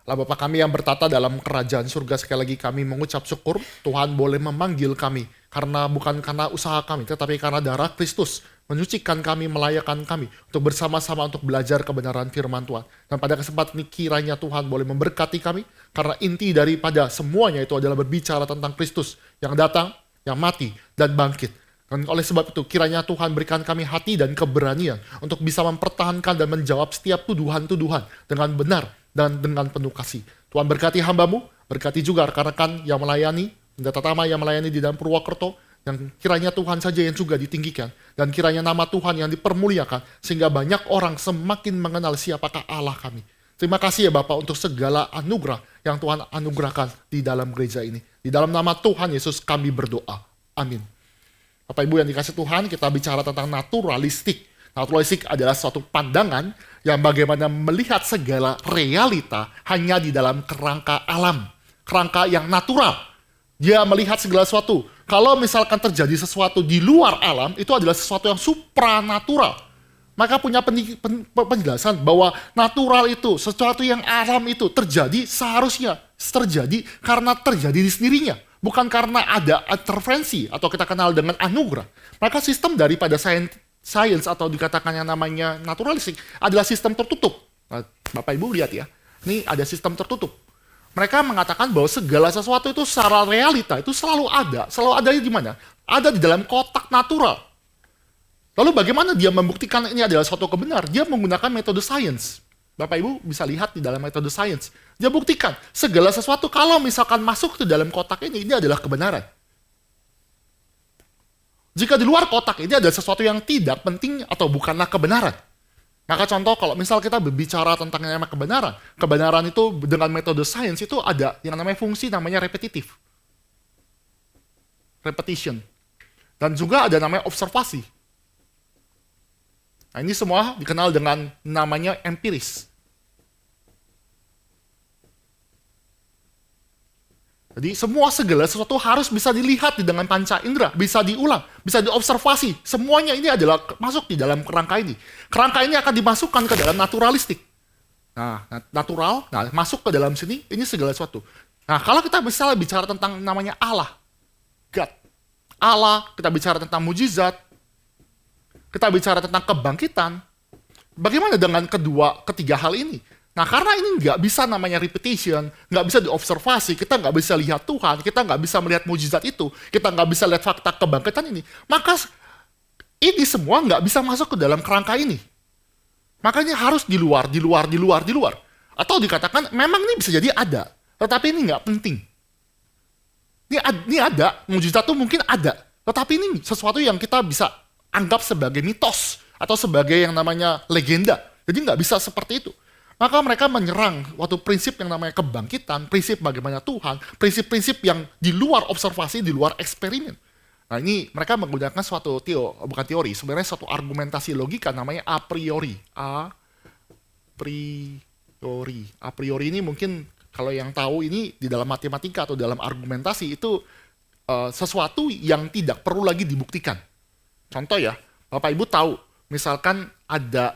Allah Bapa kami yang bertata dalam kerajaan surga, sekali lagi kami mengucap syukur Tuhan boleh memanggil kami. Karena bukan karena usaha kami, tetapi karena darah Kristus menyucikan kami, melayakkan kami untuk bersama-sama untuk belajar kebenaran firman Tuhan. Dan pada kesempatan ini kiranya Tuhan boleh memberkati kami, karena inti daripada semuanya itu adalah berbicara tentang Kristus yang datang, yang mati, dan bangkit. Dan oleh sebab itu kiranya Tuhan berikan kami hati dan keberanian untuk bisa mempertahankan dan menjawab setiap tuduhan-tuduhan dengan benar dan dengan penuh kasih. Tuhan berkati hamba-Mu, berkati juga rekan-rekan yang melayani, pendeta Tama yang melayani di dalam Purwokerto, yang kiranya Tuhan saja yang juga ditinggikan, dan kiranya nama Tuhan yang dipermuliakan, sehingga banyak orang semakin mengenal siapakah Allah kami. Terima kasih ya Bapak untuk segala anugerah yang Tuhan anugerahkan di dalam gereja ini. Di dalam nama Tuhan Yesus kami berdoa. Amin. Bapak Ibu yang dikasih Tuhan, kita bicara tentang naturalistik. Naturalistik adalah suatu pandangan yang bagaimana melihat segala realita hanya di dalam kerangka alam. Kerangka yang natural. Dia melihat segala sesuatu. Kalau misalkan terjadi sesuatu di luar alam, itu adalah sesuatu yang supranatural. Maka punya penjelasan bahwa natural itu, sesuatu yang alam itu terjadi seharusnya terjadi karena terjadi di sendirinya. Bukan karena ada intervensi atau kita kenal dengan anugerah. Maka sistem daripada science atau dikatakan yang namanya naturalistik adalah sistem tertutup. Nah, Bapak Ibu lihat ya, ini ada sistem tertutup. Mereka mengatakan bahwa segala sesuatu itu secara realita itu selalu ada. Selalu ada di mana? Ada di dalam kotak natural. Lalu bagaimana dia membuktikan ini adalah suatu kebenaran? Dia menggunakan metode science. Bapak Ibu bisa lihat di dalam metode science. Dia buktikan segala sesuatu kalau misalkan masuk ke dalam kotak ini adalah kebenaran. Jika di luar kotak ini ada sesuatu yang tidak penting atau bukanlah kebenaran. Maka contoh kalau misal kita berbicara tentang yang namanya kebenaran. Kebenaran itu dengan metode sains itu ada yang namanya fungsi namanya repetitif. Repetition. Dan juga ada namanya observasi. Nah ini semua dikenal dengan namanya empiris. Jadi segala sesuatu harus bisa dilihat dengan panca indera, bisa diulang, bisa diobservasi. Semuanya ini adalah masuk di dalam kerangka ini. Kerangka ini akan dimasukkan ke dalam naturalistik. Nah, natural, masuk ke dalam sini, ini segala sesuatu. Nah, kalau kita misalnya bicara tentang namanya Allah, God, Allah, kita bicara tentang mujizat, kita bicara tentang kebangkitan, bagaimana dengan ketiga hal ini? Nah, karena ini nggak bisa namanya repetition, nggak bisa diobservasi, kita nggak bisa lihat Tuhan, kita nggak bisa melihat mujizat itu, kita nggak bisa lihat fakta kebangkitan ini, maka ini semua nggak bisa masuk ke dalam kerangka ini. Makanya harus di luar. Atau dikatakan, memang ini bisa jadi ada, tetapi ini nggak penting. Ini ada, mujizat itu mungkin ada, tetapi ini sesuatu yang kita bisa anggap sebagai mitos, atau sebagai yang namanya legenda. Jadi nggak bisa seperti itu. Maka mereka menyerang waktu prinsip yang namanya kebangkitan, prinsip bagaimana Tuhan, prinsip-prinsip yang di luar observasi, di luar eksperimen. Nah ini mereka menggunakan suatu bukan teori, sebenarnya suatu argumentasi logika namanya a priori. A priori ini mungkin kalau yang tahu ini di dalam matematika atau dalam argumentasi itu sesuatu yang tidak perlu lagi dibuktikan. Contoh ya, Bapak Ibu tahu, misalkan ada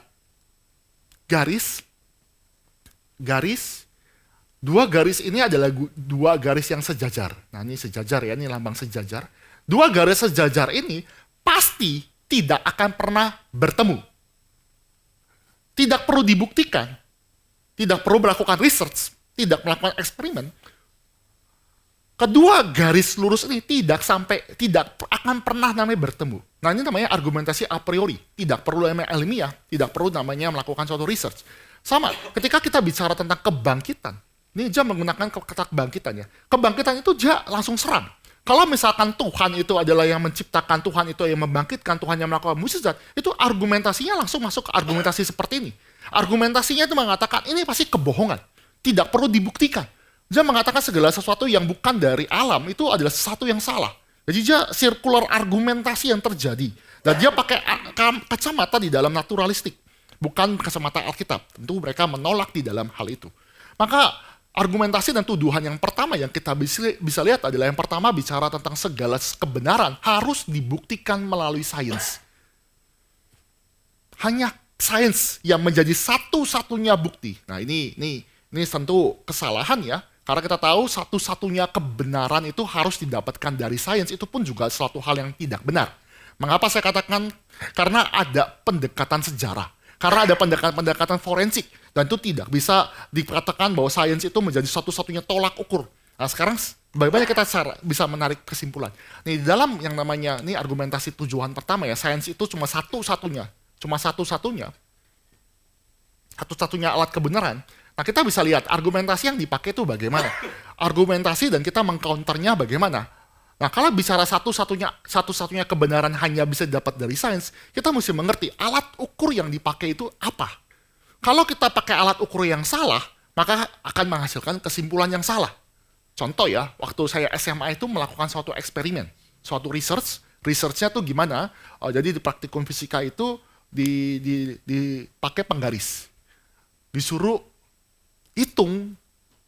dua garis ini adalah dua garis yang sejajar. Nah ini sejajar ya, ini lambang sejajar. Dua garis sejajar ini pasti tidak akan pernah bertemu. Tidak perlu dibuktikan, tidak perlu melakukan research, tidak melakukan eksperimen. Kedua garis lurus ini tidak akan pernah namanya bertemu. Nah ini namanya argumentasi a priori. Tidak perlu namanya ilmiah, tidak perlu namanya melakukan suatu research. Sama, ketika kita bicara tentang kebangkitan, ini Jah menggunakan kata kebangkitan ya. Kebangkitan itu Jah langsung serang. Kalau misalkan Tuhan itu adalah yang menciptakan, Tuhan itu yang membangkitkan, Tuhan yang melakukan mukjizat, itu argumentasinya langsung masuk ke argumentasi seperti ini. Argumentasinya itu mengatakan ini pasti kebohongan, tidak perlu dibuktikan. Jah mengatakan segala sesuatu yang bukan dari alam itu adalah sesuatu yang salah. Jadi Jah circular argumentasi yang terjadi. Dan dia pakai kacamata di dalam naturalistik. Bukan kacamata Alkitab. Tentu mereka menolak di dalam hal itu. Maka argumentasi dan tuduhan yang pertama yang kita bisa lihat adalah yang pertama bicara tentang segala kebenaran harus dibuktikan melalui sains. Hanya sains yang menjadi satu-satunya bukti. Nah ini Ini tentu kesalahan ya, karena kita tahu satu-satunya kebenaran itu harus didapatkan dari sains, itu pun juga suatu hal yang tidak benar. Mengapa saya katakan? Karena ada pendekatan sejarah, karena ada pendekatan forensik, dan itu tidak bisa dikatakan bahwa sains itu menjadi satu-satunya tolak ukur. Nah sekarang bagaimana kita bisa menarik kesimpulan? Nih dalam yang namanya, ini argumentasi tujuan pertama ya, sains itu cuma satu-satunya alat kebenaran. Nah kita bisa lihat argumentasi yang dipakai itu bagaimana. Argumentasi dan kita mengcounternya bagaimana. Nah kalau bicara satu-satunya kebenaran hanya bisa didapat dari sains, kita mesti mengerti alat ukur yang dipakai itu apa. Kalau kita pakai alat ukur yang salah, maka akan menghasilkan kesimpulan yang salah. Contoh ya, waktu saya SMA itu melakukan suatu eksperimen, suatu research-nya tuh gimana? Jadi di praktikum fisika itu dipakai penggaris. Disuruh hitung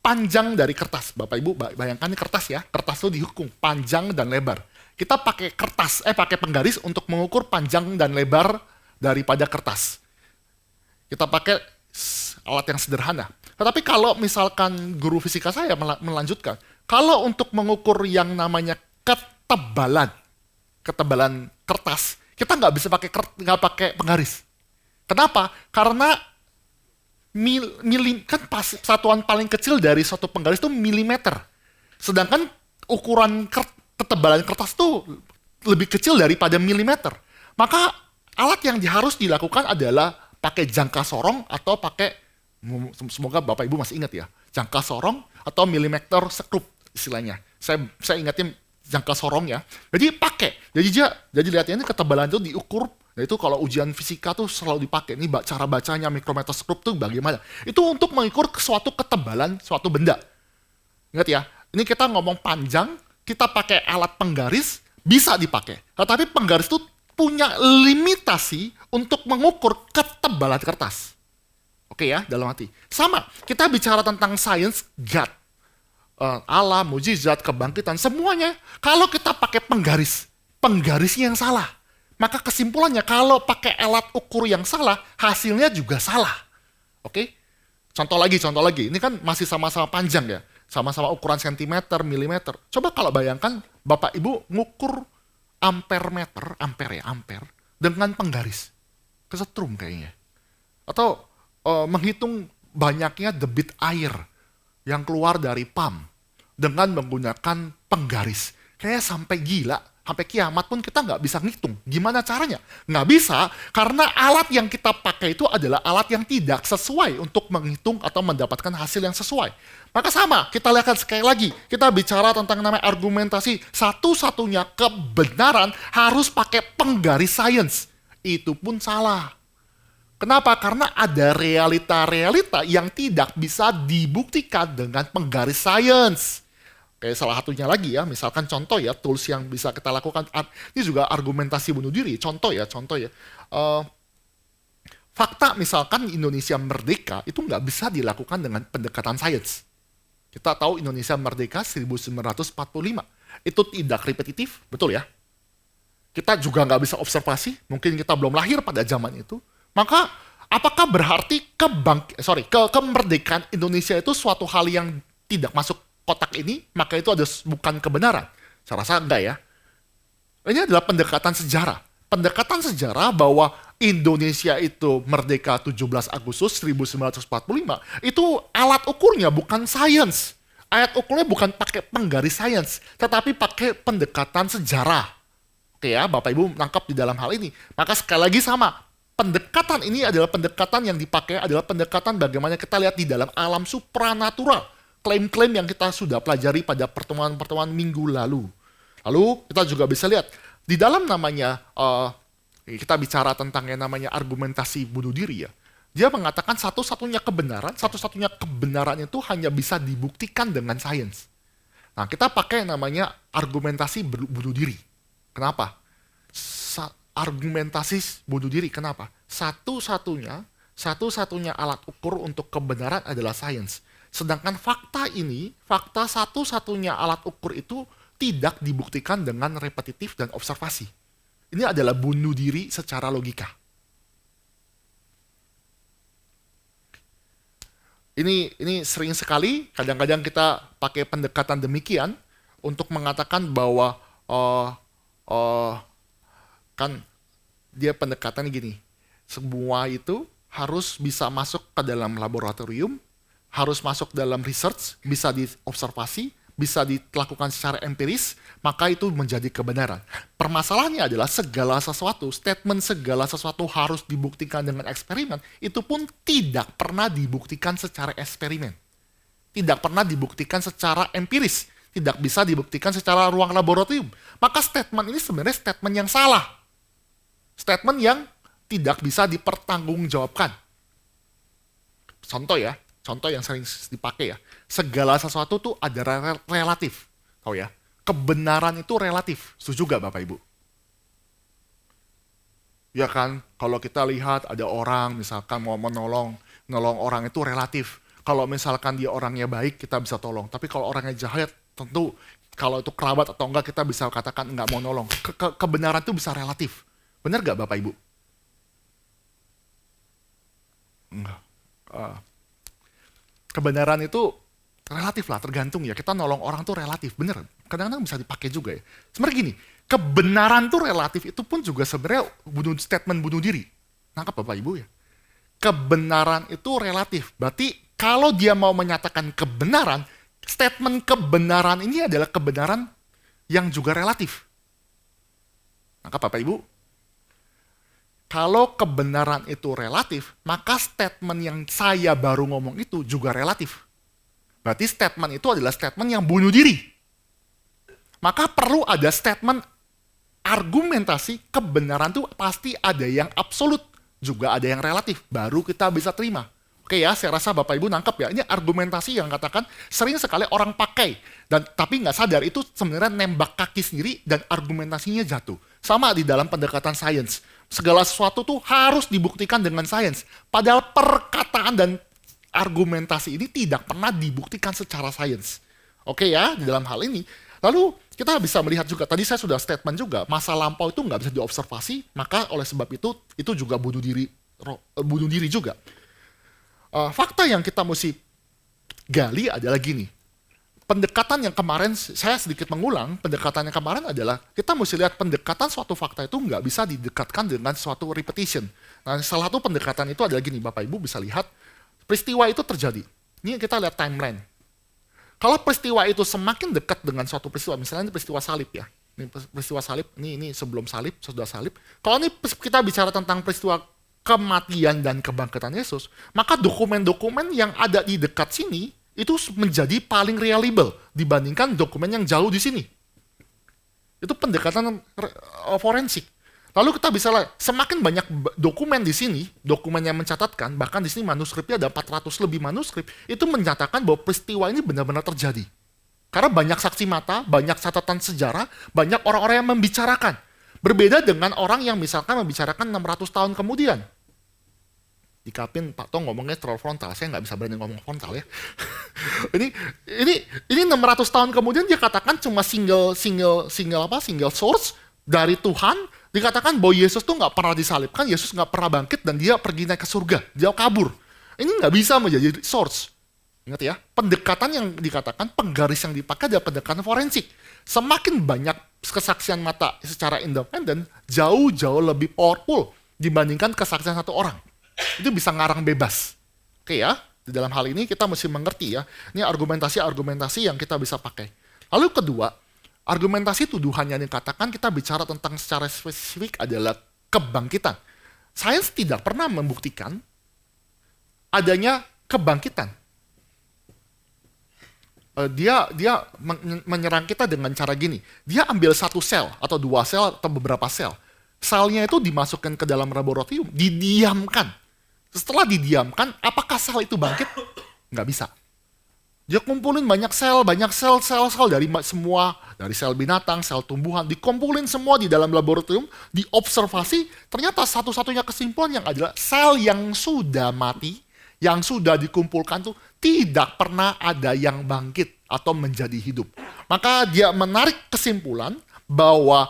panjang dari kertas. Bapak Ibu bayangkan ini kertas ya, kertas itu dihitung panjang dan lebar. Kita pakai pakai penggaris untuk mengukur panjang dan lebar daripada kertas. Kita pakai alat yang sederhana. Tetapi kalau misalkan guru fisika saya melanjutkan, kalau untuk mengukur yang namanya ketebalan kertas, kita nggak bisa pakai penggaris. Kenapa? Karena kan satuan paling kecil dari suatu penggaris itu milimeter. Sedangkan ukuran ketebalan kertas itu lebih kecil daripada milimeter. Maka alat yang harus dilakukan adalah pakai jangka sorong atau pakai, semoga Bapak Ibu masih ingat ya, jangka sorong atau milimeter skrup istilahnya. Saya ingatin jangka sorong ya. Jadi pakai. Jadi lihat ini ketebalan itu diukur. Nah itu kalau ujian fisika tuh selalu dipakai. Ini cara bacanya mikrometer skrup tuh bagaimana. Itu untuk mengukur suatu ketebalan suatu benda. Ingat ya, ini kita ngomong panjang, kita pakai alat penggaris, bisa dipakai. Tetapi penggaris itu punya limitasi untuk mengukur ketebalan kertas. Oke ya, dalam hati. Sama, kita bicara tentang science, God. Alam, mujizat, kebangkitan, semuanya. Kalau kita pakai penggarisnya yang salah. Maka kesimpulannya, kalau pakai alat ukur yang salah, hasilnya juga salah. Oke? Contoh lagi. Ini kan masih sama-sama panjang ya. Sama-sama ukuran sentimeter, milimeter. Coba kalau bayangkan, Bapak Ibu ngukur ampere dengan penggaris. Kesetrum kayaknya. Atau menghitung banyaknya debit air yang keluar dari pump dengan menggunakan penggaris. Kayak sampai gila, sampai kiamat pun kita nggak bisa ngitung. Gimana caranya? Nggak bisa, karena alat yang kita pakai itu adalah alat yang tidak sesuai untuk menghitung atau mendapatkan hasil yang sesuai. Maka sama, kita lihat sekali lagi, kita bicara tentang namanya argumentasi, satu-satunya kebenaran harus pakai penggaris sains. Itu pun salah. Kenapa? Karena ada realita-realita yang tidak bisa dibuktikan dengan penggaris sains. Kayak salah satunya lagi ya, misalkan contoh ya, tools yang bisa kita lakukan. Ini juga argumentasi bunuh diri. Contoh ya. Fakta misalkan Indonesia merdeka itu nggak bisa dilakukan dengan pendekatan sains. Kita tahu Indonesia merdeka 1945. Itu tidak repetitif, betul ya? Kita juga nggak bisa observasi, mungkin kita belum lahir pada zaman itu. Maka apakah berarti kemerdekaan Indonesia itu suatu hal yang tidak masuk kotak ini, maka itu bukan kebenaran? Saya rasa enggak ya. Ini adalah pendekatan sejarah. Pendekatan sejarah bahwa Indonesia itu merdeka 17 Agustus 1945, itu alat ukurnya bukan sains. Alat ukurnya bukan pakai penggaris sains, tetapi pakai pendekatan sejarah. Oke ya, Bapak Ibu menangkap di dalam hal ini. Maka sekali lagi sama, pendekatan ini adalah pendekatan yang dipakai adalah pendekatan bagaimana kita lihat di dalam alam supranatural. Klaim-klaim yang kita sudah pelajari pada pertemuan-pertemuan minggu lalu. Lalu kita juga bisa lihat di dalam namanya, kita bicara tentang yang namanya argumentasi bunuh diri ya. Dia mengatakan satu-satunya kebenaran itu hanya bisa dibuktikan dengan sains. Nah kita pakai yang namanya argumentasi bunuh diri. Kenapa? Argumentasi bunuh diri. Kenapa? Satu-satunya alat ukur untuk kebenaran adalah sains. Sedangkan fakta satu-satunya alat ukur itu tidak dibuktikan dengan repetitif dan observasi. Ini adalah bunuh diri secara logika. Ini sering sekali, kadang-kadang kita pakai pendekatan demikian untuk mengatakan bahwa eh eh, kan dia pendekatannya gini, semua itu harus bisa masuk ke dalam laboratorium, harus masuk dalam research, bisa diobservasi, bisa dilakukan secara empiris, maka itu menjadi kebenaran. Permasalahannya adalah segala sesuatu, statement segala sesuatu harus dibuktikan dengan eksperimen, itu pun tidak pernah dibuktikan secara eksperimen. Tidak pernah dibuktikan secara empiris, tidak bisa dibuktikan secara ruang laboratorium. Maka statement ini sebenarnya statement yang salah. Statement yang tidak bisa dipertanggungjawabkan. Contoh yang sering dipakai ya. Segala sesuatu tuh ada relatif. Tahu ya? Kebenaran itu relatif. Setuju gak Bapak Ibu? Ya kan, kalau kita lihat ada orang misalkan mau menolong orang itu relatif. Kalau misalkan dia orangnya baik, kita bisa tolong. Tapi kalau orangnya jahat, tentu kalau itu kerabat atau enggak, kita bisa katakan enggak mau nolong. Kebenaran itu bisa relatif. Benar gak Bapak Ibu? Enggak. Kebenaran itu relatif lah, tergantung ya. Kita nolong orang tuh relatif, bener. Kadang-kadang bisa dipakai juga ya. Sebenarnya gini, kebenaran tuh relatif itu pun juga sebenarnya statement bunuh diri. Nangkap Bapak Ibu ya? Kebenaran itu relatif. Berarti kalau dia mau menyatakan kebenaran, statement kebenaran ini adalah kebenaran yang juga relatif. Nangkap Bapak Ibu? Kalau kebenaran itu relatif, maka statement yang saya baru ngomong itu juga relatif. Berarti statement itu adalah statement yang bunuh diri. Maka perlu ada statement argumentasi kebenaran itu pasti ada yang absolut, juga ada yang relatif, baru kita bisa terima. Oke ya, saya rasa Bapak Ibu nangkep ya. Ini argumentasi yang katakan sering sekali orang pakai, dan tapi nggak sadar itu sebenarnya nembak kaki sendiri dan argumentasinya jatuh. Sama di dalam pendekatan sains. Segala sesuatu tuh harus dibuktikan dengan sains. Padahal perkataan dan argumentasi ini tidak pernah dibuktikan secara sains. Oke ya, di dalam hal ini. Lalu kita bisa melihat juga, tadi saya sudah statement juga, masa lampau itu nggak bisa diobservasi, maka oleh sebab itu juga bunuh diri juga. Fakta yang kita mesti gali adalah gini. Pendekatan yang kemarin, saya sedikit mengulang, pendekatan yang kemarin adalah kita mesti lihat pendekatan suatu fakta itu nggak bisa didekatkan dengan suatu repetition. Nah, salah satu pendekatan itu adalah gini, Bapak Ibu bisa lihat, peristiwa itu terjadi. Ini kita lihat timeline. Kalau peristiwa itu semakin dekat dengan suatu peristiwa, misalnya ini peristiwa salib ya, ini peristiwa salib, ini sebelum salib, sesudah salib. Kalau ini kita bicara tentang peristiwa kematian dan kebangkitan Yesus, maka dokumen-dokumen yang ada di dekat sini itu menjadi paling reliable dibandingkan dokumen yang jauh di sini. Itu pendekatan forensik. Lalu kita bisa lihat, semakin banyak dokumen di sini, dokumen yang mencatatkan, bahkan di sini manuskripnya ada 400 lebih manuskrip, itu menyatakan bahwa peristiwa ini benar-benar terjadi. Karena banyak saksi mata, banyak catatan sejarah, banyak orang-orang yang membicarakan. Berbeda dengan orang yang misalkan membicarakan 600 tahun kemudian. Di Kapin, Pak Tong ngomongnya terlalu frontal, saya nggak bisa berani ngomong frontal ya. ini 600 tahun kemudian dia katakan cuma single source dari Tuhan, dikatakan bahwa Yesus tuh nggak pernah disalibkan, Yesus nggak pernah bangkit, dan dia pergi naik ke surga, dia kabur. Ini nggak bisa menjadi source. Ingat ya, pendekatan yang dikatakan, penggaris yang dipakai adalah pendekatan forensik. Semakin banyak kesaksian mata secara independen, jauh-jauh lebih powerful dibandingkan kesaksian satu orang. Itu bisa ngarang bebas. Oke ya, di dalam hal ini kita mesti mengerti ya, ini argumentasi-argumentasi yang kita bisa pakai. Lalu kedua, argumentasi tuduhan yang dikatakan kita bicara tentang secara spesifik adalah kebangkitan. Sains tidak pernah membuktikan adanya kebangkitan. Dia menyerang kita dengan cara gini. Dia ambil satu sel atau dua sel atau beberapa sel. Selnya itu dimasukkan ke dalam laboratorium, didiamkan. Setelah didiamkan, apakah sel itu bangkit? Nggak bisa. Dia kumpulin banyak sel dari semua, dari sel binatang, sel tumbuhan, dikumpulin semua di dalam laboratorium, diobservasi, ternyata satu-satunya kesimpulan yang adalah sel yang sudah mati, yang sudah dikumpulkan tuh tidak pernah ada yang bangkit atau menjadi hidup. Maka dia menarik kesimpulan bahwa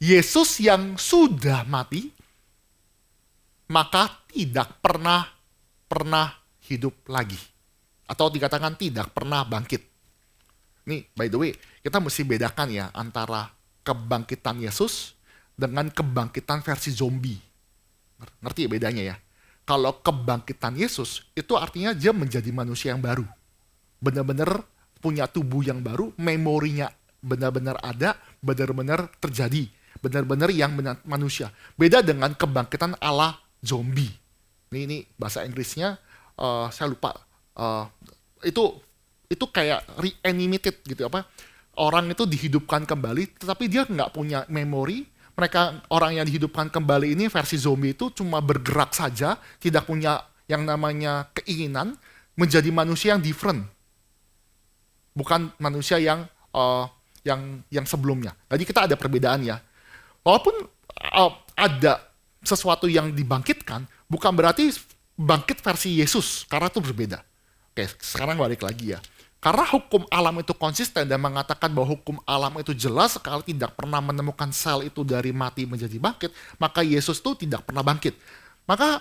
Yesus yang sudah mati, maka tidak pernah hidup lagi. atau dikatakan tidak pernah bangkit. Nih, by the way, kita mesti bedakan ya antara kebangkitan Yesus dengan kebangkitan versi zombie. Ngerti ya bedanya ya? Kalau kebangkitan Yesus, itu artinya dia menjadi manusia yang baru. Benar-benar punya tubuh yang baru, memorinya benar-benar ada, benar-benar terjadi. Benar-benar yang manusia. Beda dengan kebangkitan ala zombie. Ini bahasa Inggrisnya, saya lupa. Itu kayak reanimated gitu apa? Orang itu dihidupkan kembali, tetapi dia nggak punya memori. Mereka orang yang dihidupkan kembali ini versi zombie itu cuma bergerak saja, tidak punya yang namanya keinginan menjadi manusia yang different, bukan manusia yang sebelumnya. Jadi kita ada perbedaan ya. Walaupun ada sesuatu yang dibangkitkan, bukan berarti bangkit versi Yesus, karena itu berbeda. Oke, sekarang balik lagi ya. Karena hukum alam itu konsisten dan mengatakan bahwa hukum alam itu jelas sekali tidak pernah menemukan sel itu dari mati menjadi bangkit, maka Yesus itu tidak pernah bangkit. Maka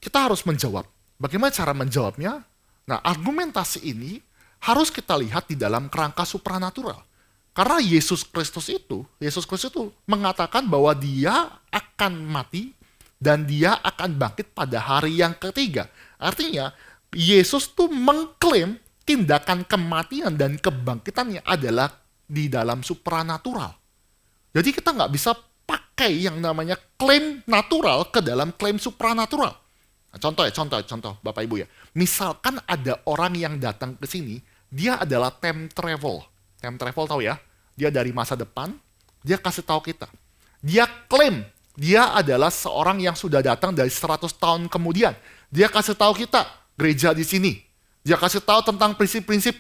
kita harus menjawab. Bagaimana cara menjawabnya? Nah, argumentasi ini harus kita lihat di dalam kerangka supranatural. Karena Yesus Kristus itu mengatakan bahwa dia akan mati dan dia akan bangkit pada hari yang ketiga. Artinya, Yesus tuh mengklaim tindakan kematian dan kebangkitannya adalah di dalam supranatural. Jadi kita nggak bisa pakai yang namanya klaim natural ke dalam klaim supranatural. Nah, contoh Bapak Ibu ya. Misalkan ada orang yang datang ke sini, dia adalah time travel. Time travel tahu ya? Dia dari masa depan, dia kasih tahu kita. Dia klaim dia adalah seorang yang sudah datang dari 100 tahun kemudian. Dia kasih tahu kita gereja di sini. Dia kasih tahu tentang prinsip-prinsip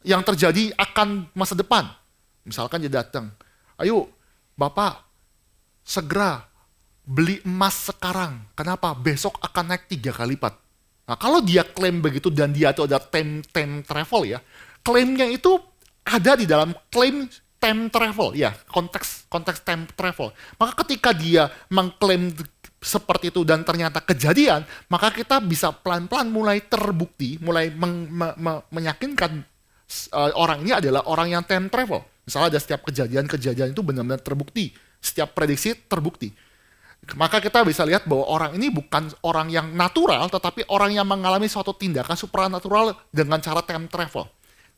yang terjadi akan masa depan. Misalkan dia datang, ayo Bapak segera beli emas sekarang. Kenapa? Besok akan naik 3 kali lipat. Nah, kalau dia klaim begitu dan dia itu ada time travel ya, klaimnya itu ada di dalam klaim time travel ya, konteks time travel. Maka ketika dia mengklaim seperti itu dan ternyata kejadian, maka kita bisa pelan-pelan mulai terbukti, mulai meyakinkan orang ini adalah orang yang time travel. Misalnya ada setiap kejadian-kejadian itu benar-benar terbukti, setiap prediksi terbukti. Maka kita bisa lihat bahwa orang ini bukan orang yang natural, tetapi orang yang mengalami suatu tindakan supranatural dengan cara time travel.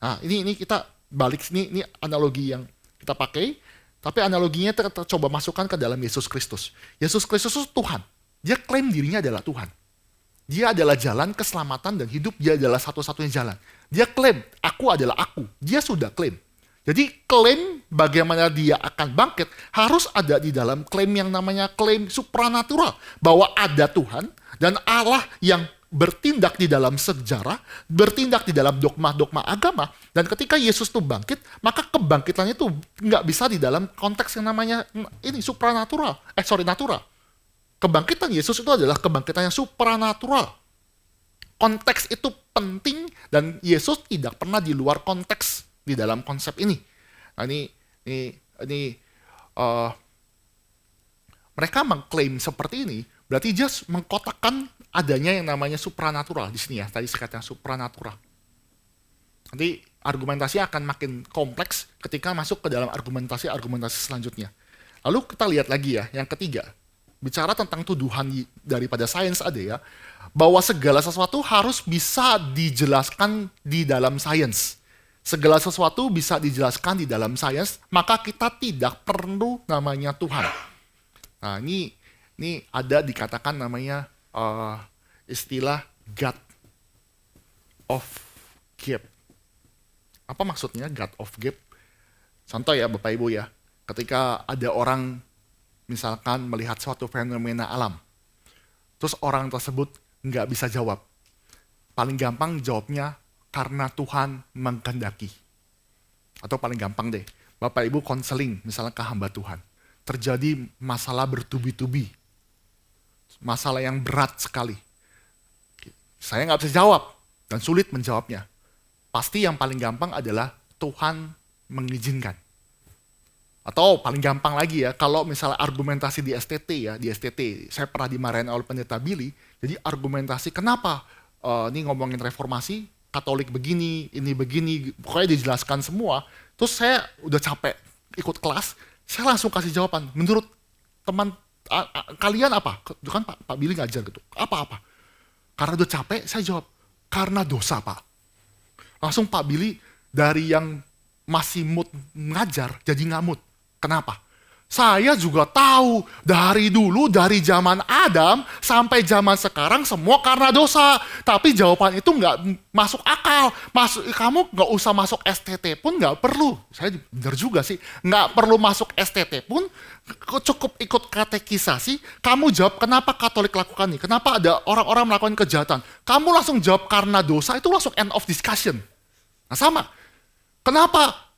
Nah, ini kita balik sini, ini analogi yang kita pakai. Tapi analoginya kita coba masukkan ke dalam Yesus Kristus. Yesus Kristus itu Tuhan. Dia klaim dirinya adalah Tuhan. Dia adalah jalan keselamatan dan hidup. Dia adalah satu-satunya jalan. Dia klaim, aku adalah aku. Dia sudah klaim. Jadi klaim bagaimana dia akan bangkit harus ada di dalam klaim yang namanya klaim supranatural. Bahwa ada Tuhan dan Allah yang bertindak di dalam sejarah, bertindak di dalam dogma-dogma agama, dan ketika Yesus itu bangkit, maka kebangkitannya itu nggak bisa di dalam konteks yang namanya ini supranatural, natural. Kebangkitan Yesus itu adalah kebangkitan yang supranatural. Konteks itu penting dan Yesus tidak pernah di luar konteks di dalam konsep ini. Nah, mereka mengklaim seperti ini, berarti dia mengkotakkan adanya yang namanya supranatural di sini ya. Tadi saya katakan supranatural. Nanti argumentasi akan makin kompleks ketika masuk ke dalam argumentasi selanjutnya. Lalu kita lihat lagi ya, yang ketiga. Bicara tentang tuduhan daripada sains ada ya, bahwa segala sesuatu harus bisa dijelaskan di dalam sains. Segala sesuatu bisa dijelaskan di dalam sains, maka kita tidak perlu namanya Tuhan. Nah, ini ada dikatakan namanya istilah God of Gap. Apa maksudnya God of Gap? Contoh ya Bapak Ibu ya, ketika ada orang misalkan melihat suatu fenomena alam, terus orang tersebut nggak bisa jawab. Paling gampang jawabnya karena Tuhan mengkehendaki. Atau paling gampang deh, Bapak Ibu konseling misalnya ke hamba Tuhan. Terjadi masalah bertubi-tubi. Masalah yang berat sekali. Saya nggak bisa jawab dan sulit menjawabnya. Pasti yang paling gampang adalah Tuhan mengizinkan. Atau paling gampang lagi ya, kalau misalnya argumentasi di STT, saya pernah dimarahin oleh pendeta Billy, jadi argumentasi kenapa ini ngomongin reformasi, Katolik begini, ini begini, pokoknya dijelaskan semua. Terus saya udah capek ikut kelas, saya langsung kasih jawaban. Menurut teman kalian apa? Kan Pak Billy ngajar gitu. Apa-apa? Karena udah capek, saya jawab, karena dosa Pak. Langsung Pak Billy dari yang masih mood ngajar jadi ngamut. Kenapa? Saya juga tahu dari dulu, dari zaman Adam sampai zaman sekarang semua karena dosa. Tapi jawaban itu nggak masuk akal. Kamu nggak usah masuk STT pun nggak perlu. Saya bener juga sih. Nggak perlu masuk STT pun, cukup ikut katekisasi. Kamu jawab kenapa Katolik lakukan ini. Kenapa ada orang-orang melakukan kejahatan. Kamu langsung jawab karena dosa, itu langsung end of discussion. Nah sama. Kenapa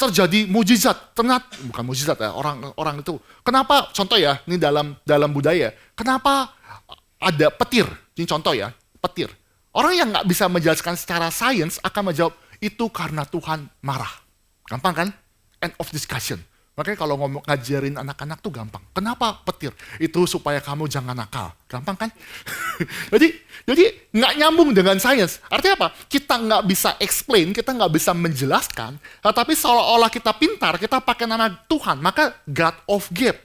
terjadi mujizat? Ternyata bukan mujizat ya, orang itu. Kenapa? Contoh ya, ini dalam budaya. Kenapa ada petir? Ini contoh ya, petir. Orang yang nggak bisa menjelaskan secara sains akan menjawab itu karena Tuhan marah. Gampang kan? End of discussion. Makanya kalau ngomong ngajarin anak-anak tuh gampang. Kenapa petir? Itu supaya kamu jangan nakal. Gampang kan? jadi nggak nyambung dengan sains. Artinya apa? Kita nggak bisa explain, kita nggak bisa menjelaskan, tapi seolah-olah kita pintar, kita pakai nama Tuhan, maka God of gap.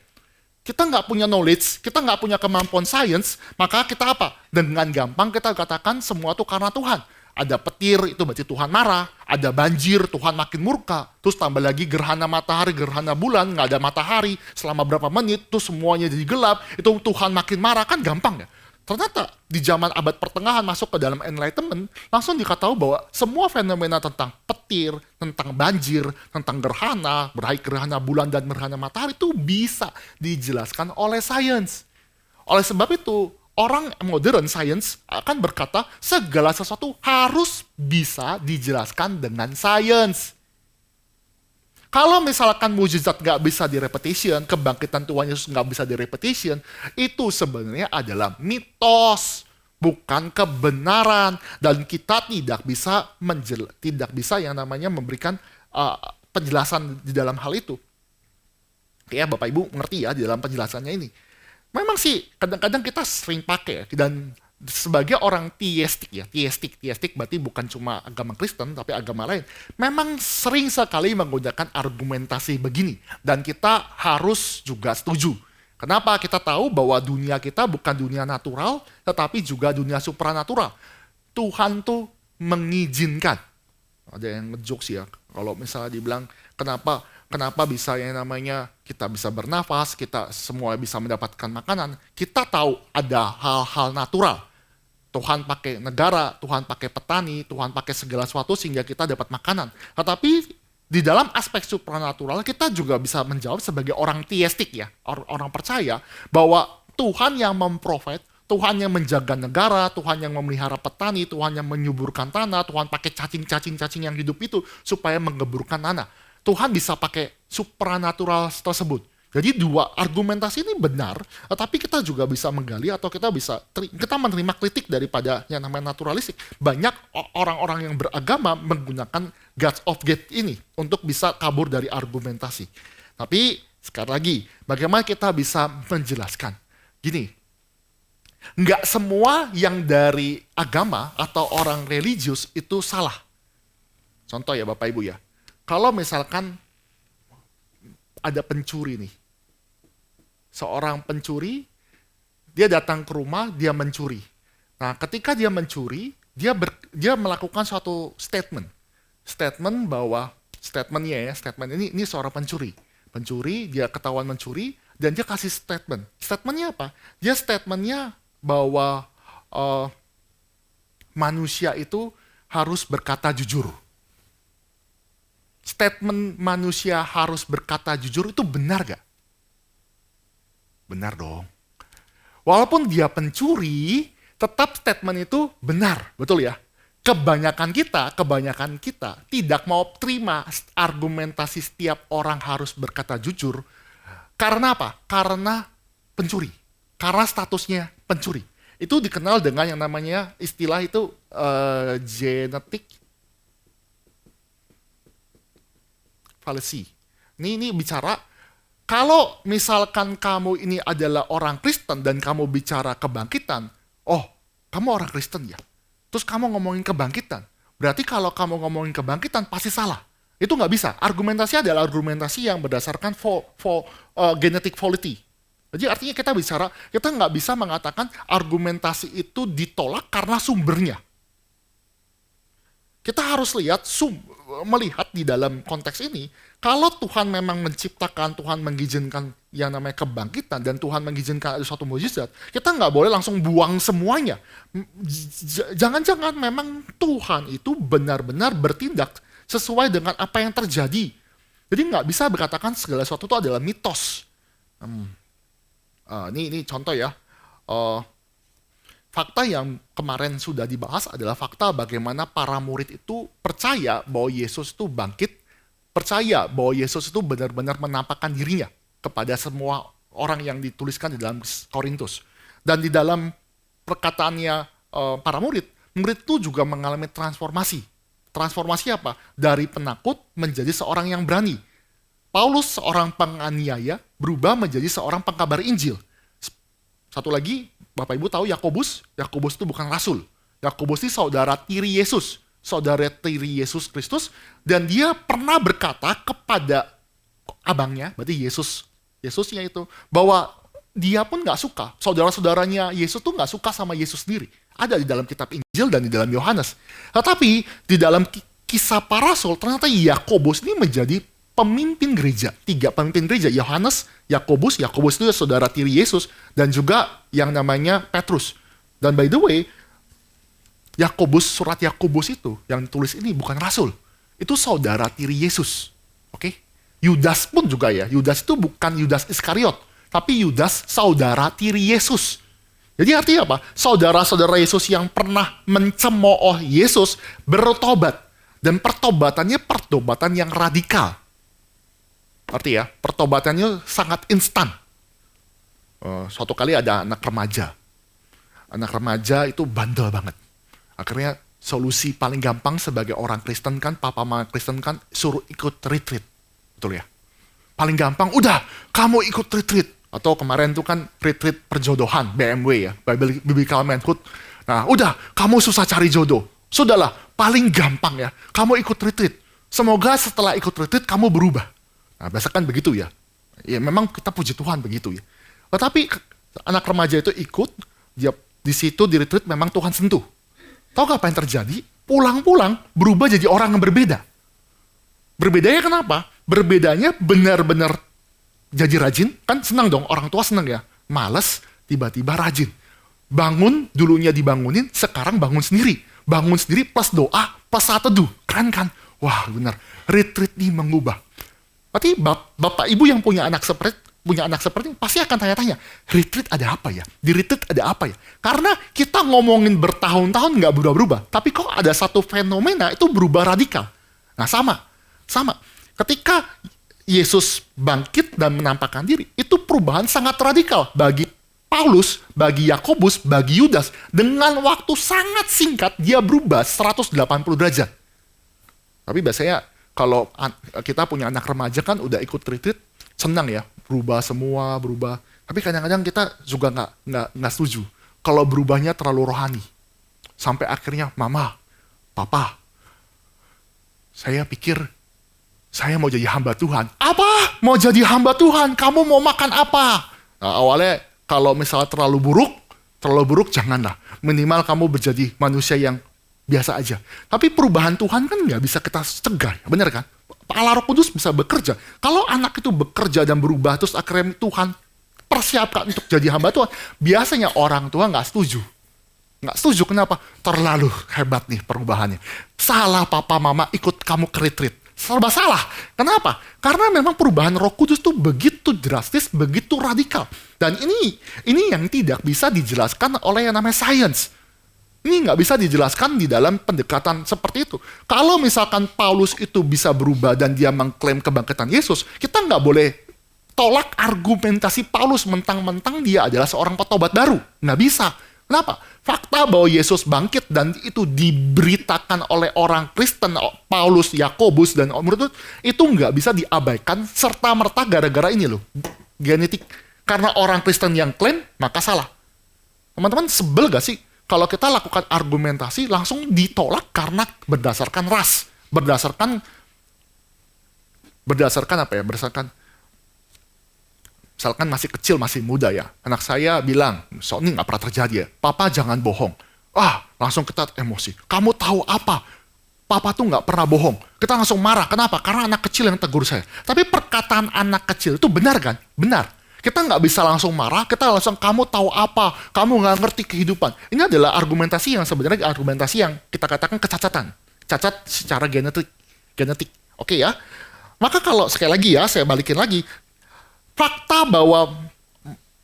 Kita nggak punya knowledge, kita nggak punya kemampuan sains, maka kita apa? Dengan gampang kita katakan semua itu karena Tuhan. Ada petir, itu berarti Tuhan marah. Ada banjir, Tuhan makin murka. Terus tambah lagi gerhana matahari, gerhana bulan, nggak ada matahari. Selama berapa menit, terus semuanya jadi gelap. Itu Tuhan makin marah, kan gampang ya? Ternyata di zaman abad pertengahan masuk ke dalam Enlightenment, langsung dikatakan bahwa semua fenomena tentang petir, tentang banjir, tentang gerhana, baik gerhana bulan dan gerhana matahari itu bisa dijelaskan oleh sains. Oleh sebab itu, orang modern science akan berkata segala sesuatu harus bisa dijelaskan dengan sains. Kalau misalkan mujizat nggak bisa direpetition, kebangkitan Tuhan Yesus nggak bisa direpetition, itu sebenarnya adalah mitos, bukan kebenaran, dan kita tidak bisa yang namanya memberikan penjelasan di dalam hal itu. Ya Bapak Ibu ngerti ya di dalam penjelasannya ini. Memang sih kadang-kadang kita sering pakai dan sebagai orang teistik berarti bukan cuma agama Kristen tapi agama lain. Memang sering sekali menggunakan argumentasi begini dan kita harus juga setuju. Kenapa? Kita tahu bahwa dunia kita bukan dunia natural tetapi juga dunia supranatural. Tuhan tuh mengizinkan. Ada yang ngejokes ya kalau misalnya dibilang kenapa bisa yang namanya kita bisa bernafas, kita semua bisa mendapatkan makanan. Kita tahu ada hal-hal natural. Tuhan pakai negara, Tuhan pakai petani, Tuhan pakai segala sesuatu sehingga kita dapat makanan. Tetapi di dalam aspek supranatural kita juga bisa menjawab sebagai orang teistik ya, orang percaya bahwa Tuhan yang memprovide, Tuhan yang menjaga negara, Tuhan yang memelihara petani, Tuhan yang menyuburkan tanah, Tuhan pakai cacing-cacing yang hidup itu supaya menggeburkan tanah. Tuhan bisa pakai supranatural tersebut. Jadi dua argumentasi ini benar, tapi kita juga bisa menggali atau kita menerima kritik daripada yang namanya naturalistik. Banyak orang-orang yang beragama menggunakan Gods of Gate ini untuk bisa kabur dari argumentasi. Tapi sekali lagi, bagaimana kita bisa menjelaskan? Gini, nggak semua yang dari agama atau orang religius itu salah. Contoh ya Bapak Ibu ya. Kalau misalkan ada pencuri nih, seorang pencuri, dia datang ke rumah, dia mencuri. Nah, ketika dia mencuri, dia melakukan suatu statement bahwa statement ini seorang pencuri. Pencuri, dia ketahuan mencuri, dan dia kasih statement. Statementnya apa? Dia statementnya bahwa manusia itu harus berkata jujur. Statement manusia harus berkata jujur itu benar gak? Benar dong. Walaupun dia pencuri, tetap statement itu benar, betul ya? Kebanyakan kita tidak mau terima argumentasi setiap orang harus berkata jujur. Karena apa? Karena pencuri. Karena statusnya pencuri. Itu dikenal dengan yang namanya istilah itu genetic fallacy. Ini bicara, kalau misalkan kamu ini adalah orang Kristen dan kamu bicara kebangkitan, oh kamu orang Kristen ya? terus kamu ngomongin kebangkitan. Berarti kalau kamu ngomongin kebangkitan pasti salah. Itu nggak bisa. Argumentasi adalah argumentasi yang berdasarkan genetic validity. Jadi artinya kita nggak bisa mengatakan argumentasi itu ditolak karena sumbernya. Kita harus melihat di dalam konteks ini, kalau Tuhan memang menciptakan, Tuhan mengizinkan yang namanya kebangkitan, dan Tuhan mengizinkan ada suatu mukjizat, kita nggak boleh langsung buang semuanya. Jangan-jangan memang Tuhan itu benar-benar bertindak sesuai dengan apa yang terjadi. Jadi nggak bisa berkatakan segala sesuatu itu adalah mitos. Ini contoh ya. Fakta yang kemarin sudah dibahas adalah fakta bagaimana para murid itu percaya bahwa Yesus itu bangkit, percaya bahwa Yesus itu benar-benar menampakkan dirinya kepada semua orang yang dituliskan di dalam Korintus. Dan di dalam perkataannya para murid itu juga mengalami transformasi. Transformasi apa? Dari penakut menjadi seorang yang berani. Paulus, seorang penganiaya, berubah menjadi seorang pengkabar Injil. Satu lagi, Bapak Ibu tahu Yakobus itu bukan rasul. Yakobus ini saudara tiri Yesus, saudara tiri Yesus Kristus, dan dia pernah berkata kepada abangnya, berarti Yesusnya itu, bahwa dia pun nggak suka, saudara-saudaranya Yesus tuh nggak suka sama Yesus sendiri. Ada di dalam kitab Injil dan di dalam Yohanes. Tetapi di dalam kisah para rasul, ternyata Yakobus ini menjadi pemimpin gereja. 3 pemimpin gereja, Yohanes, Yakobus itu saudara tiri Yesus, dan juga yang namanya Petrus. Dan by the way, surat Yakobus itu yang tulis ini bukan rasul, itu saudara tiri Yesus. Oke? Yudas pun juga ya, Yudas itu bukan Yudas Iskariot, tapi Yudas saudara tiri Yesus. Jadi artinya apa? Saudara-saudara Yesus yang pernah mencemooh Yesus bertobat, dan pertobatan yang radikal. Artinya pertobatannya sangat instan. Suatu kali ada anak remaja itu bandel banget. Akhirnya solusi paling gampang sebagai orang Kristen kan, papa mama Kristen kan, suruh ikut retreat. Betul ya? Paling gampang, udah kamu ikut retreat. Atau kemarin tuh kan retreat perjodohan, BMW ya, Biblical Manhood. Nah udah, kamu susah cari jodoh. Sudahlah, paling gampang ya, kamu ikut retreat. Semoga setelah ikut retreat kamu berubah. Nah, biasa kan begitu ya. Ya memang kita puji Tuhan begitu ya. Tetapi anak remaja itu ikut, dia di situ di retreat memang Tuhan sentuh. Tahu gak apa yang terjadi? Pulang-pulang berubah jadi orang yang berbeda. Berbedanya kenapa? Berbedanya benar-benar jadi rajin, kan senang dong, orang tua senang ya. Males, tiba-tiba rajin. Bangun, dulunya dibangunin, sekarang bangun sendiri. Bangun sendiri plus doa, plus saat teduh. Keren kan? Wah benar, retreat nih mengubah. Berarti bapak ibu yang punya anak seperti ini pasti akan tanya-tanya, retreat ada apa ya? Di retreat ada apa ya? Karena kita ngomongin bertahun-tahun nggak berubah-berubah, tapi kok ada satu fenomena itu berubah radikal. Nah sama. Ketika Yesus bangkit dan menampakkan diri, itu perubahan sangat radikal bagi Paulus, bagi Yakobus, bagi Yudas. Dengan waktu sangat singkat, dia berubah 180 derajat. Tapi biasanya kalau kita punya anak remaja kan udah ikut retreat, senang ya, berubah. Tapi kadang-kadang kita juga nggak setuju kalau berubahnya terlalu rohani. Sampai akhirnya, mama, papa, saya pikir saya mau jadi hamba Tuhan. Apa? Mau jadi hamba Tuhan? Kamu mau makan apa? Nah, awalnya kalau misalnya terlalu buruk janganlah. Minimal kamu menjadi manusia yang biasa aja. Tapi perubahan Tuhan kan nggak bisa kita cegah, benar kan? Allah Roh Kudus bisa bekerja. Kalau anak itu bekerja dan berubah, terus akhirnya Tuhan persiapkan untuk jadi hamba Tuhan, biasanya orang tua nggak setuju. Nggak setuju, kenapa? Terlalu hebat nih perubahannya. Salah papa mama ikut kamu ke retreat. Serba salah. Kenapa? Karena memang perubahan Roh Kudus itu begitu drastis, begitu radikal. Dan ini yang tidak bisa dijelaskan oleh yang namanya science. Ini nggak bisa dijelaskan di dalam pendekatan seperti itu. Kalau misalkan Paulus itu bisa berubah dan dia mengklaim kebangkitan Yesus, kita nggak boleh tolak argumentasi Paulus mentang-mentang dia adalah seorang petobat baru. Nggak bisa. Kenapa? Fakta bahwa Yesus bangkit dan itu diberitakan oleh orang Kristen, Paulus, Yakobus, dan murid itu nggak bisa diabaikan serta-merta gara-gara ini loh, genetik. Karena orang Kristen yang klaim, maka salah. Teman-teman sebel gak sih kalau kita lakukan argumentasi langsung ditolak karena berdasarkan ras, berdasarkan apa ya? Berdasarkan misalkan masih kecil, masih muda ya. Anak saya bilang, so ini nggak pernah terjadi ya. Papa jangan bohong. Langsung kita emosi. Kamu tahu apa? Papa tuh nggak pernah bohong. Kita langsung marah. Kenapa? Karena anak kecil yang tegur saya. Tapi perkataan anak kecil itu benar kan? Benar. Kita nggak bisa langsung marah. Kita langsung, kamu tahu apa? Kamu nggak ngerti kehidupan. Ini adalah argumentasi yang sebenarnya argumentasi yang kita katakan kecacatan. Cacat secara genetik. Oke ya? Maka kalau sekali lagi ya, saya balikin lagi. Fakta bahwa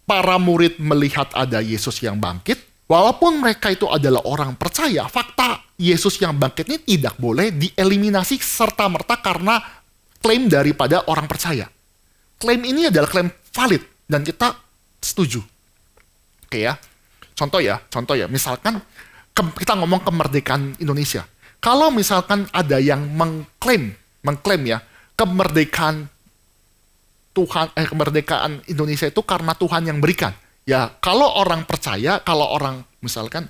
para murid melihat ada Yesus yang bangkit, walaupun mereka itu adalah orang percaya, fakta Yesus yang bangkit ini tidak boleh dieliminasi serta-merta karena klaim daripada orang percaya. Klaim ini adalah klaim valid dan kita setuju. Oke ya. Contoh ya, misalkan kita ngomong kemerdekaan Indonesia. Kalau misalkan ada yang mengklaim ya, kemerdekaan Indonesia itu karena Tuhan yang berikan. Ya, kalau orang percaya, kalau orang misalkan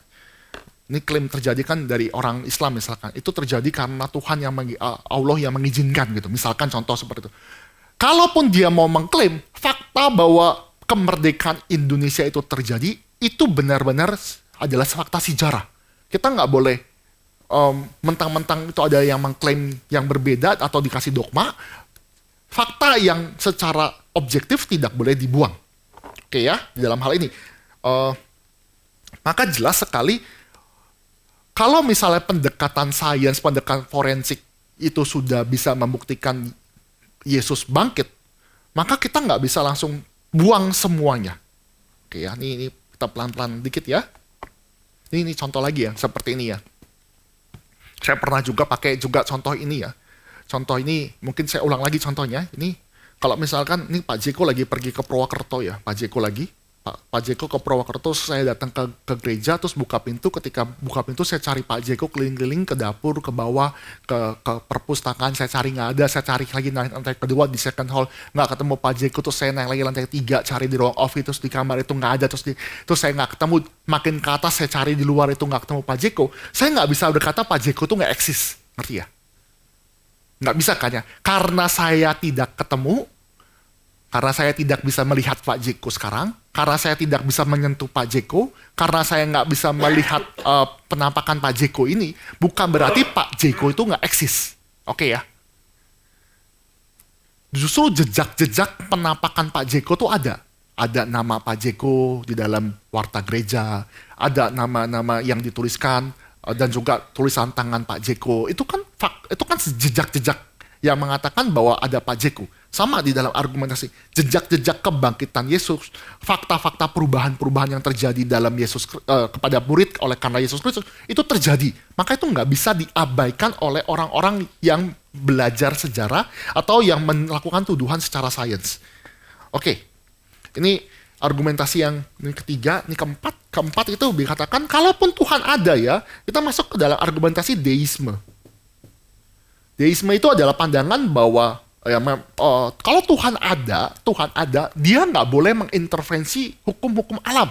ini klaim terjadi kan dari orang Islam misalkan, itu terjadi karena Tuhan yang Allah yang mengizinkan gitu. Misalkan contoh seperti itu. Kalaupun dia mau mengklaim fakta bahwa kemerdekaan Indonesia itu terjadi, itu benar-benar adalah fakta sejarah. Kita nggak boleh mentang-mentang itu ada yang mengklaim yang berbeda atau dikasih dogma. Fakta yang secara objektif tidak boleh dibuang. Oke ya, di dalam hal ini. Maka jelas sekali, kalau misalnya pendekatan sains, pendekatan forensik itu sudah bisa membuktikan Yesus bangkit, maka kita nggak bisa langsung buang semuanya. Oke ya, ini kita pelan-pelan dikit ya. Ini contoh lagi ya, seperti ini ya. Saya pernah juga pakai juga contoh ini ya. Contoh ini, mungkin saya ulang lagi contohnya. Ini, kalau misalkan, ini Pak Jeko lagi pergi ke Purwokerto ya. Pak Jeko ke Purwokerto, saya datang ke gereja, terus buka pintu. Ketika buka pintu, saya cari Pak Jeko keliling-keliling ke dapur, ke bawah, ke perpustakaan. Saya cari nggak ada, saya cari lagi naik lantai kedua di second hall. Nggak ketemu Pak Jeko, terus saya naik lagi lantai 3, cari di ruang office, terus di kamar itu nggak ada. Terus saya nggak ketemu, makin ke atas saya cari di luar itu nggak ketemu Pak Jeko. Saya nggak bisa berkata Pak Jeko tuh nggak eksis. Ngerti ya? Nggak bisa kan ya? Karena saya tidak ketemu, karena saya tidak bisa melihat Pak Jeko sekarang, karena saya tidak bisa menyentuh Pak Jeko, karena saya nggak bisa melihat penampakan Pak Jeko ini, bukan berarti Pak Jeko itu nggak eksis. Oke ya? Justru jejak-jejak penampakan Pak Jeko tuh ada. Ada nama Pak Jeko di dalam warta gereja, ada nama-nama yang dituliskan, dan juga tulisan tangan Pak Jeko. Itu kan jejak-jejak yang mengatakan bahwa ada Pak Jeko. Sama di dalam argumentasi, jejak-jejak kebangkitan Yesus, fakta-fakta perubahan-perubahan yang terjadi dalam Yesus kepada murid oleh karena Yesus Kristus, itu terjadi. Maka itu nggak bisa diabaikan oleh orang-orang yang belajar sejarah atau yang melakukan tuduhan secara sains. Oke, ini argumentasi yang ini ketiga, ini keempat itu dikatakan kalaupun Tuhan ada ya, kita masuk ke dalam argumentasi deisme. Deisme itu adalah pandangan bahwa kalau Tuhan ada, dia nggak boleh mengintervensi hukum-hukum alam.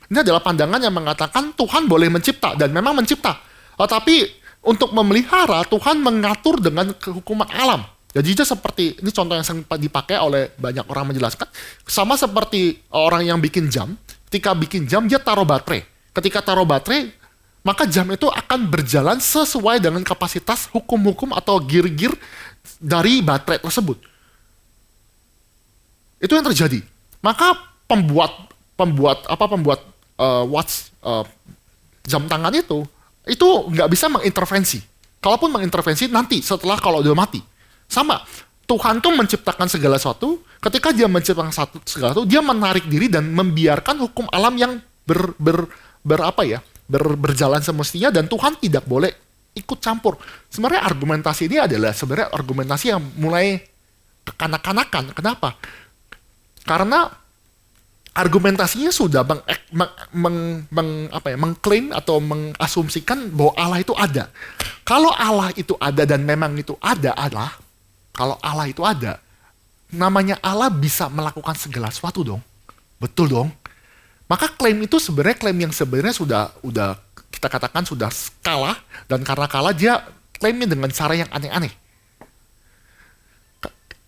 Ini adalah pandangan yang mengatakan Tuhan boleh mencipta dan memang mencipta, tapi untuk memelihara Tuhan mengatur dengan kehukuman alam. Jadi itu seperti, ini contoh yang sering dipakai oleh banyak orang menjelaskan, sama seperti orang yang bikin jam, ketika bikin jam dia taruh baterai. Ketika taruh baterai, maka jam itu akan berjalan sesuai dengan kapasitas hukum-hukum atau gear-gear dari baterai tersebut. Itu yang terjadi. Maka pembuat watch jam tangan itu nggak bisa mengintervensi. Kalaupun mengintervensi nanti setelah kalau udah mati. Sama, Tuhan tuh menciptakan segala sesuatu, ketika dia menciptakan segala sesuatu, dia menarik diri dan membiarkan hukum alam yang berjalan semestinya dan Tuhan tidak boleh ikut campur. Sebenarnya argumentasi ini adalah sebenarnya argumentasi yang mulai kekanak-kanakan. Kenapa? Karena argumentasinya sudah mengklaim atau mengasumsikan bahwa Allah itu ada. Kalau Allah itu ada dan memang itu ada kalau Allah itu ada, namanya Allah bisa melakukan segala sesuatu dong. Betul dong. Maka klaim itu sebenarnya klaim yang sebenarnya udah kita katakan sudah kalah, dan karena kalah dia klaimnya dengan cara yang aneh-aneh.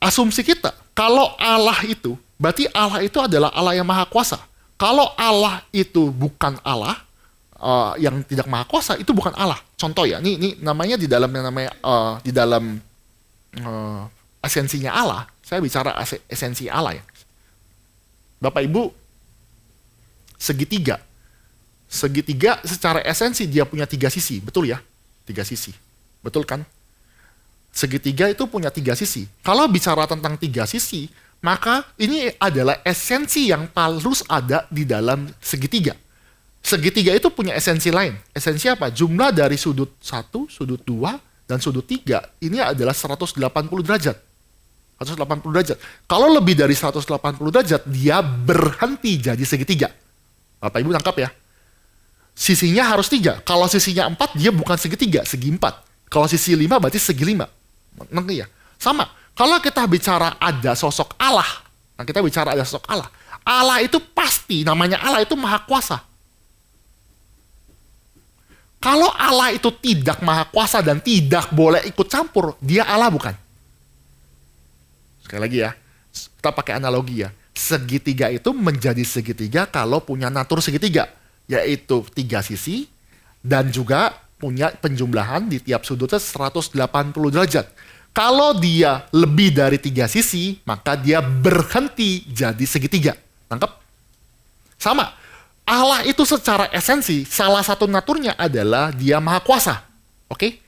Asumsi kita, kalau Allah itu, berarti Allah itu adalah Allah yang maha kuasa. Kalau Allah itu bukan Allah, yang tidak maha kuasa, itu bukan Allah. Contoh ya, ini namanya di dalam yang namanya di dalam esensinya Allah. Saya bicara esensi Allah ya. Bapak Ibu, segitiga. Segitiga secara esensi dia punya 3 sisi, betul ya? 3 sisi, betul kan? Segitiga itu punya 3 sisi. Kalau bicara tentang 3 sisi, maka ini adalah esensi yang harus ada di dalam segitiga. Segitiga itu punya esensi lain. Esensi apa? Jumlah dari sudut 1, sudut 2, dan sudut 3 ini adalah 180 derajat. 180 derajat. Kalau lebih dari 180 derajat, dia berhenti jadi segitiga. Bapak Ibu tangkap ya? Sisinya harus 3. Kalau sisinya 4, dia bukan segitiga, segi 4. Kalau sisi 5, berarti segi 5. Ngerti ya? Sama. Kalau kita bicara ada sosok Allah, nah kita bicara ada sosok Allah. Allah itu pasti, namanya Allah itu maha kuasa. Kalau Allah itu tidak maha kuasa dan tidak boleh ikut campur, dia Allah bukan. Sekali lagi ya, kita pakai analogi ya. Segitiga itu menjadi segitiga kalau punya natur segitiga, yaitu 3 sisi dan juga punya penjumlahan di tiap sudutnya 180 derajat. Kalau dia lebih dari 3 sisi, maka dia berhenti jadi segitiga. Tangkap? Sama. Allah itu secara esensi, salah satu naturnya adalah dia maha kuasa. Oke?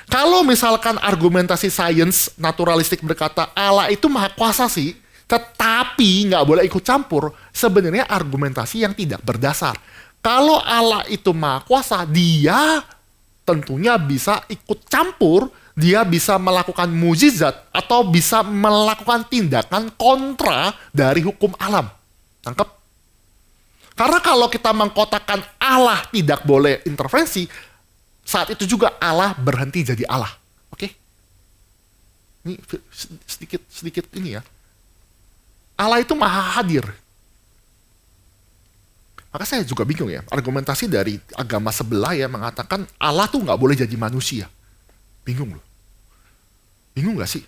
Kalau misalkan argumentasi sains naturalistik berkata Allah itu maha kuasa sih, tetapi nggak boleh ikut campur, sebenarnya argumentasi yang tidak berdasar. Kalau Allah itu maha kuasa, dia tentunya bisa ikut campur, dia bisa melakukan mukjizat atau bisa melakukan tindakan kontra dari hukum alam. Tangkap? Karena kalau kita mengkotakkan Allah tidak boleh intervensi, saat itu juga Allah berhenti jadi Allah. Oke? Ini sedikit ini ya. Allah itu maha hadir. Maka saya juga bingung ya, argumentasi dari agama sebelah ya mengatakan Allah tuh nggak boleh jadi manusia. Bingung loh. Bingung nggak sih?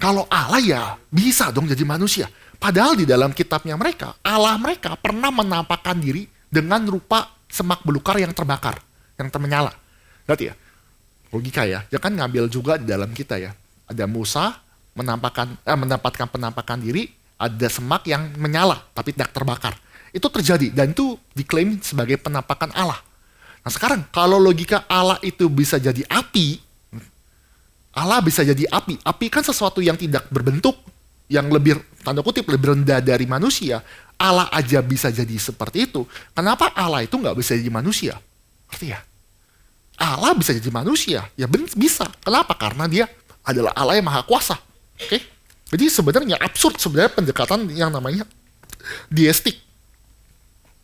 Kalau Allah ya bisa dong jadi manusia. Padahal di dalam kitabnya mereka, Allah mereka pernah menampakkan diri dengan rupa semak belukar yang terbakar, yang menyala. Berarti ya, logika ya, jangan ngambil juga di dalam kita ya. Ada Musa mendapatkan penampakan diri, ada semak yang menyala tapi tidak terbakar. Itu terjadi dan itu diklaim sebagai penampakan Allah. Nah sekarang kalau logika Allah itu bisa jadi api, Allah bisa jadi api. Api kan sesuatu yang tidak berbentuk, yang lebih tanda kutip lebih rendah dari manusia. Allah aja bisa jadi seperti itu. Kenapa Allah itu nggak bisa jadi manusia? Artinya Allah bisa jadi manusia, ya bisa. Kenapa? Karena dia adalah Allah yang maha kuasa. Oke? Jadi sebenarnya absurd sebenarnya pendekatan yang namanya deistik.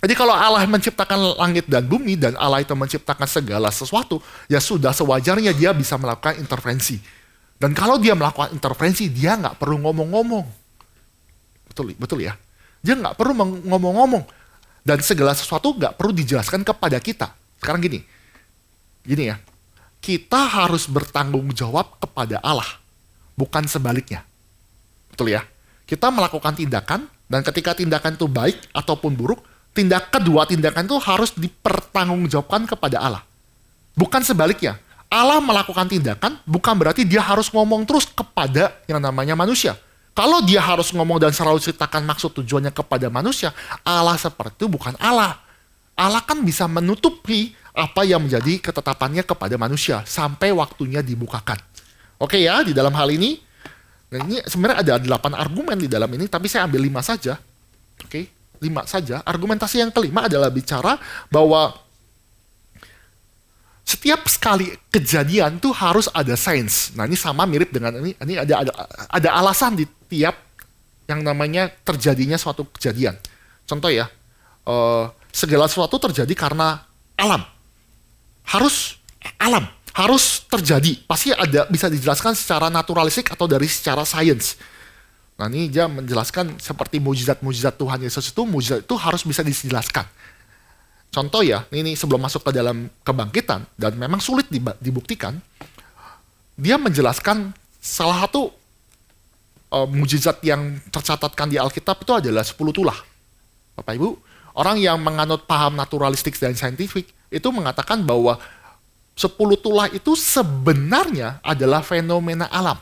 Jadi kalau Allah menciptakan langit dan bumi dan Allah itu menciptakan segala sesuatu, ya sudah sewajarnya dia bisa melakukan intervensi. Dan kalau dia melakukan intervensi, dia nggak perlu ngomong-ngomong. Betul ya? Dia nggak perlu ngomong-ngomong. Dan segala sesuatu nggak perlu dijelaskan kepada kita. Sekarang gini ya, kita harus bertanggung jawab kepada Allah, bukan sebaliknya. Betul ya? Kita melakukan tindakan, dan ketika tindakan itu baik ataupun buruk, kedua tindakan itu harus dipertanggungjawabkan kepada Allah. Bukan sebaliknya. Allah melakukan tindakan, bukan berarti dia harus ngomong terus kepada yang namanya manusia. Kalau dia harus ngomong dan selalu ceritakan maksud tujuannya kepada manusia, Allah seperti itu bukan Allah. Allah kan bisa menutupi apa yang menjadi ketetapannya kepada manusia sampai waktunya dibukakan. Oke ya, di dalam hal ini, nah ini sebenarnya ada 8 argumen di dalam ini, tapi saya ambil 5 saja. Oke, 5 saja. Argumentasi yang kelima adalah bicara bahwa setiap sekali kejadian tuh harus ada sains. Nah ini sama mirip dengan ini ada alasan di tiap yang namanya terjadinya suatu kejadian. Contoh ya, segala sesuatu terjadi karena alam. Harus terjadi. Pasti ada bisa dijelaskan secara naturalistik atau dari secara sains. Nah ini dia menjelaskan seperti mujizat-mujizat Tuhan Yesus itu, mujizat itu harus bisa dijelaskan. Contoh ya, ini sebelum masuk ke dalam kebangkitan, dan memang sulit dibuktikan, dia menjelaskan salah satu mujizat yang tercatatkan di Alkitab itu adalah 10 tulah. Bapak Ibu, orang yang menganut paham naturalistik dan saintifik itu mengatakan bahwa 10 tulah itu sebenarnya adalah fenomena alam.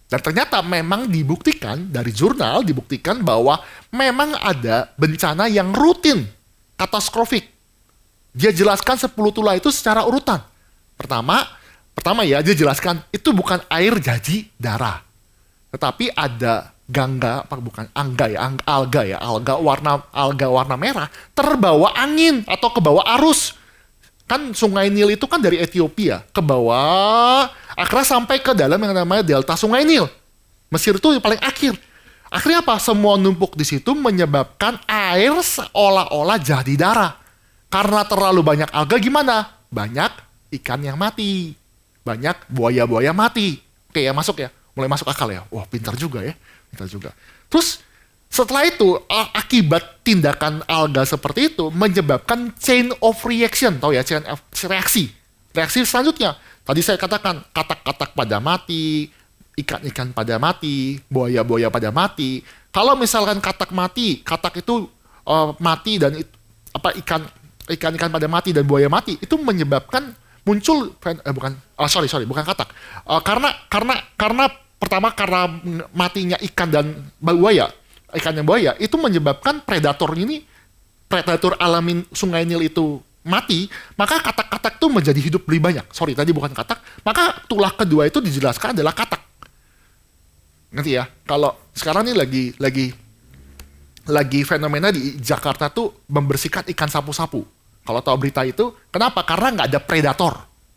Dan ternyata memang dibuktikan, dari jurnal dibuktikan bahwa memang ada bencana yang rutin, katastrofik. Dia jelaskan 10 tulah itu secara urutan. Pertama ya, dia jelaskan itu bukan air jadi darah. Tetapi ada alga warna merah terbawa angin atau ke bawah arus. Kan sungai Nil itu kan dari Ethiopia ke bawah, akhirnya sampai ke dalam yang namanya delta sungai Nil. Mesir itu paling akhir. Akhirnya apa? Semua numpuk di situ menyebabkan air seolah-olah jadi darah. Karena terlalu banyak alga gimana? Banyak ikan yang mati. Banyak buaya-buaya mati. Oke ya, masuk ya. Mulai masuk akal ya. Wah, pintar juga ya. Pintar juga. Terus setelah itu, akibat tindakan alga seperti itu menyebabkan chain of reaction. Tahu ya, chain of reaksi. Reaksi selanjutnya, tadi saya katakan, katak-katak pada mati, ikan-ikan pada mati, buaya-buaya pada mati. Kalau misalkan katak mati, katak itu mati dan ikan-ikan pada mati dan buaya mati, itu menyebabkan muncul bukan katak. Karena pertama karena matinya ikan dan buaya. Ikan dan buaya itu menyebabkan predator alami sungai Nil itu mati, maka katak-katak itu menjadi hidup lebih banyak. Tadi bukan katak. Maka tulah kedua itu dijelaskan adalah katak. Nanti ya, kalau sekarang ini lagi fenomena di Jakarta tuh membersihkan ikan sapu-sapu. Kalau tahu berita itu, kenapa? Karena nggak ada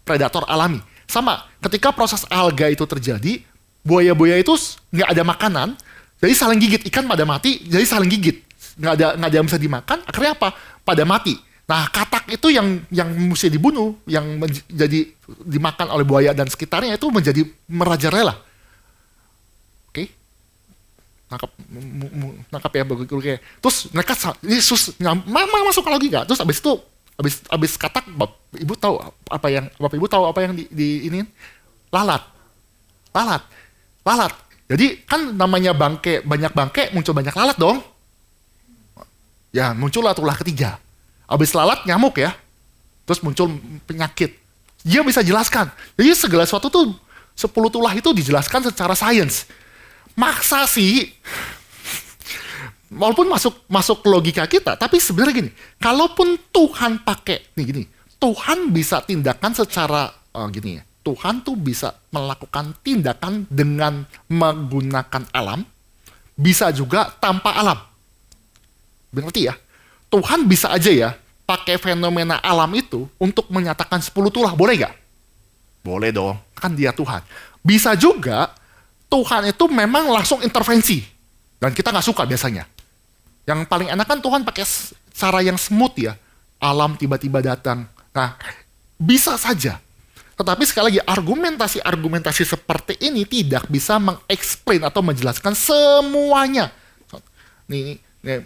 predator alami. Sama, ketika proses alga itu terjadi, buaya-buaya itu nggak ada makanan, jadi saling gigit. Ikan pada mati, jadi saling gigit. Nggak ada yang bisa dimakan, akhirnya apa? Pada mati. Nah, katak itu yang mesti dibunuh, yang jadi dimakan oleh buaya dan sekitarnya itu menjadi merajalela. Oke? Nangkap ya, oke. Terus mereka masuk ke logika. Terus abis katak, Bapak Ibu tahu apa yang di ini? Lalat. Jadi kan namanya banyak bangke, muncul banyak lalat dong. Ya, muncullah tulah ketiga. Abis lalat, nyamuk ya. Terus muncul penyakit. Dia bisa jelaskan. Jadi segala sesuatu tuh 10 tulah itu dijelaskan secara sains. Maksa sih. Walaupun masuk logika kita, tapi sebenarnya gini, kalaupun Tuhan pakai, Tuhan bisa tindakan secara gini ya. Tuhan tuh bisa melakukan tindakan dengan menggunakan alam, bisa juga tanpa alam. Berarti ya, Tuhan bisa aja ya pakai fenomena alam itu untuk menyatakan 10 tulah, boleh gak? Boleh dong, kan dia Tuhan. Bisa juga Tuhan itu memang langsung intervensi, dan kita nggak suka biasanya. Yang paling enak kan Tuhan pakai cara yang smooth ya, alam tiba-tiba datang. Nah, bisa saja. Tetapi sekali lagi, argumentasi seperti ini tidak bisa mengeksplain atau menjelaskan semuanya.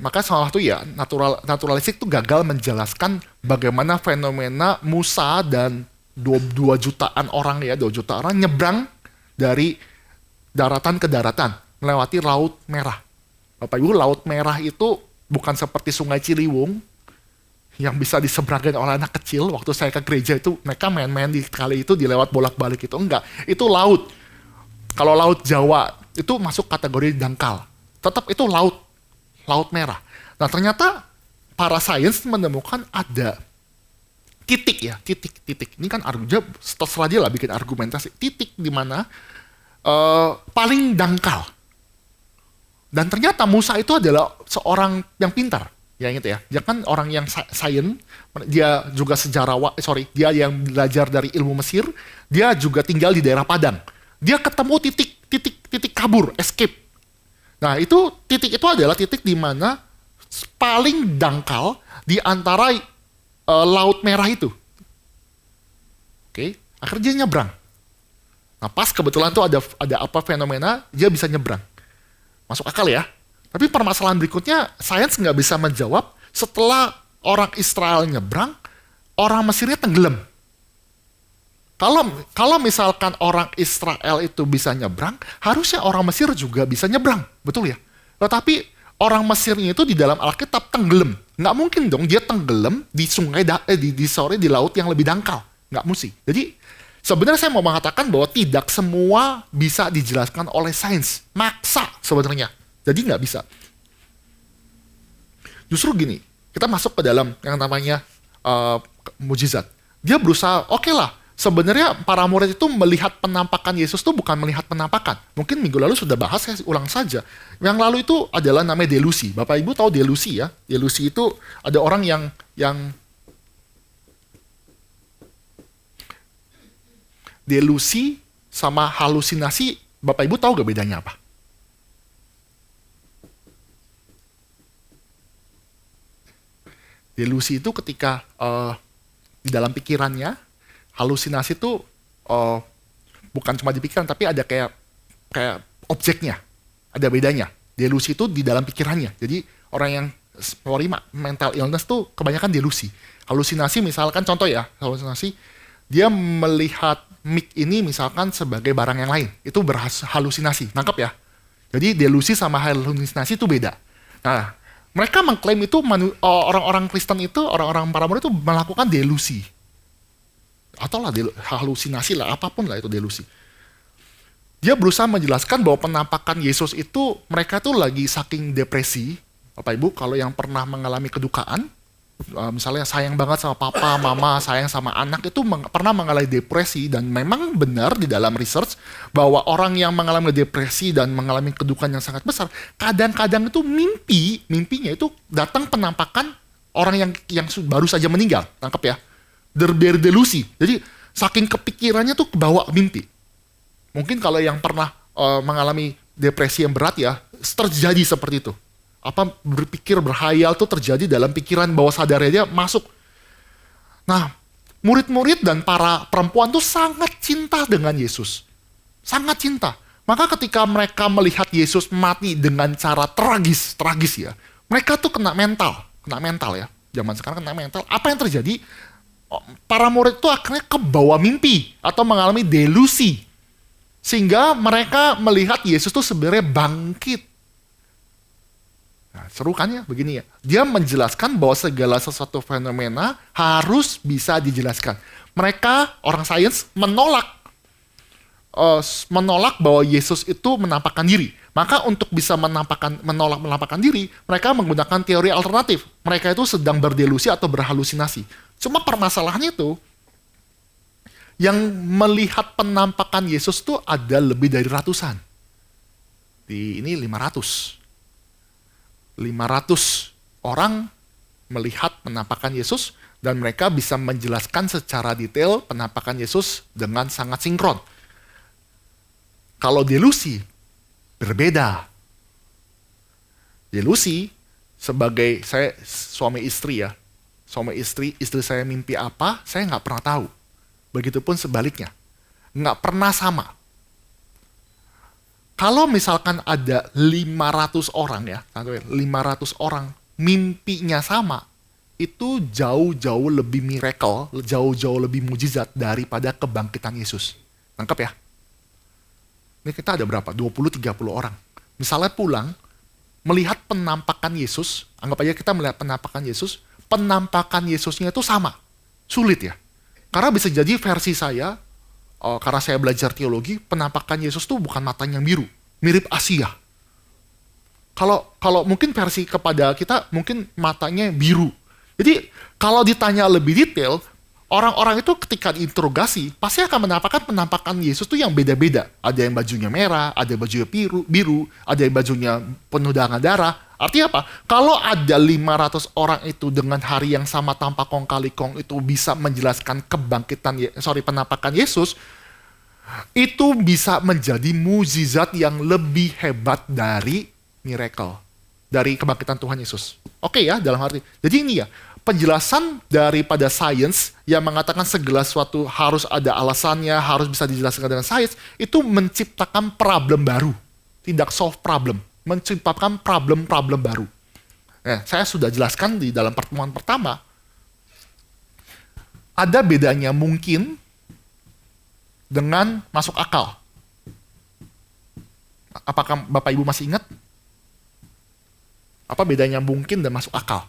Maka salah satu ya, naturalistik itu gagal menjelaskan bagaimana fenomena Musa dan 2 jutaan orang nyebrang dari daratan ke daratan, melewati Laut Merah. Bapak Ibu, Laut Merah itu bukan seperti Sungai Ciliwung, yang bisa diseberangin oleh anak kecil. Waktu saya ke gereja itu, mereka main-main di kali itu, dilewat bolak-balik itu. Enggak, itu laut. Kalau Laut Jawa, itu masuk kategori dangkal. Tetap itu laut merah. Nah, ternyata para sains menemukan ada titik. Ini kan terserah dia lah bikin argumentasi. Titik di mana paling dangkal. Dan ternyata Musa itu adalah seorang yang pintar. Ya ingat ya, dia kan orang yang sains, dia juga dia yang belajar dari ilmu Mesir, dia juga tinggal di daerah padang. Dia ketemu titik kabur, escape. Nah, titik itu adalah titik di mana paling dangkal di antara Laut Merah itu. Oke, akhirnya dia nyebrang. Nah, pas kebetulan tuh ada apa fenomena, dia bisa nyebrang. Masuk akal ya. Tapi permasalahan berikutnya, sains nggak bisa menjawab setelah orang Israel nyebrang, orang Mesirnya tenggelam. Kalau misalkan orang Israel itu bisa nyebrang, harusnya orang Mesir juga bisa nyebrang, betul ya? Tetapi orang Mesirnya itu di dalam Alkitab tenggelam. Nggak mungkin dong dia tenggelam di sungai, di laut yang lebih dangkal. Nggak mesti. Jadi sebenarnya saya mau mengatakan bahwa tidak semua bisa dijelaskan oleh sains. Maksa sebenarnya. Jadi nggak bisa. Justru gini, kita masuk ke dalam yang namanya mujizat. Dia berusaha, oke lah, sebenarnya para murid itu melihat penampakan Yesus itu bukan melihat penampakan. Mungkin minggu lalu sudah bahas, saya ulang saja. Yang lalu itu adalah namanya delusi. Bapak Ibu tahu delusi ya? Delusi itu ada orang yang delusi sama halusinasi. Bapak Ibu tahu gak bedanya apa? Delusi itu ketika di dalam pikirannya, halusinasi itu bukan cuma di pikiran, tapi ada kayak objeknya. Ada bedanya. Delusi itu di dalam pikirannya. Jadi orang yang mental illness tuh kebanyakan delusi. Halusinasi misalkan contoh ya, halusinasi dia melihat mic ini misalkan sebagai barang yang lain. Itu berhalusinasi. Nangkep ya? Jadi delusi sama halusinasi itu beda. Nah, mereka mengklaim itu orang-orang Kristen itu, orang-orang para murid itu melakukan delusi. Atau lah halusinasi lah, apapun lah itu delusi. Dia berusaha menjelaskan bahwa penampakan Yesus itu, mereka tuh lagi saking depresi. Bapak Ibu, kalau yang pernah mengalami kedukaan, misalnya sayang banget sama papa, mama, sayang sama anak, itu pernah mengalami depresi. Dan memang benar di dalam research bahwa orang yang mengalami depresi dan mengalami kedukaan yang sangat besar, kadang-kadang itu mimpinya itu datang penampakan orang yang baru saja meninggal. Tangkap ya? Berdelusi. Jadi saking kepikirannya tuh kebawa mimpi. Mungkin kalau yang pernah mengalami depresi yang berat ya, terjadi seperti itu. Berpikir berhayal tuh terjadi dalam pikiran bawah sadarnya dia masuk. Nah, murid-murid dan para perempuan tuh sangat cinta dengan Yesus. Sangat cinta. Maka ketika mereka melihat Yesus mati dengan cara tragis ya. Mereka tuh kena mental ya. Zaman sekarang kena mental. Apa yang terjadi? Para murid tuh akhirnya kebawa mimpi atau mengalami delusi. Sehingga mereka melihat Yesus tuh sebenarnya bangkit. Nah, seru kan ya begini ya. Dia menjelaskan bahwa segala sesuatu fenomena harus bisa dijelaskan. Mereka, orang sains, menolak bahwa Yesus itu menampakkan diri. Maka untuk bisa menolak menampakkan diri, mereka menggunakan teori alternatif. Mereka itu sedang berdelusi atau berhalusinasi. Cuma permasalahannya itu, yang melihat penampakan Yesus itu ada lebih dari ratusan. Ini 500 orang melihat penampakan Yesus dan mereka bisa menjelaskan secara detail penampakan Yesus dengan sangat sinkron. Kalau delusi, berbeda. Delusi, sebagai saya suami istri ya, istri saya mimpi apa, saya nggak pernah tahu. Begitupun sebaliknya, nggak pernah sama. Kalau misalkan ada 500 orang ya, 500 orang mimpinya sama, itu jauh-jauh lebih miracle, jauh-jauh lebih mujizat daripada kebangkitan Yesus. Tangkap ya? Ini kita ada berapa? 20-30 orang. Misalnya pulang, melihat penampakan Yesus, anggap aja kita melihat penampakan Yesusnya itu sama. Sulit ya. Karena bisa jadi versi saya, karena saya belajar teologi, penampakan Yesus tuh bukan matanya yang biru, mirip Asia. Kalau mungkin versi kepada kita, mungkin matanya biru. Jadi kalau ditanya lebih detail, orang-orang itu ketika diinterogasi, pasti akan menampakkan penampakan Yesus tuh yang beda-beda. Ada yang bajunya merah, ada yang bajunya biru, ada yang bajunya penuh dengan darah. Artinya apa? Kalau ada 500 orang itu dengan hari yang sama tanpa kong kali kong itu bisa menjelaskan penampakan Yesus, itu bisa menjadi mukjizat yang lebih hebat dari miracle, dari kebangkitan Tuhan Yesus. Oke ya, dalam arti. Jadi ini ya, penjelasan daripada sains yang mengatakan segala sesuatu harus ada alasannya, harus bisa dijelaskan dengan sains, itu menciptakan problem baru, tidak solve problem. menciptakan problem-problem baru. Saya sudah jelaskan di dalam pertemuan pertama, ada bedanya mungkin dengan masuk akal. Apakah Bapak Ibu masih ingat? Apa bedanya mungkin dan masuk akal?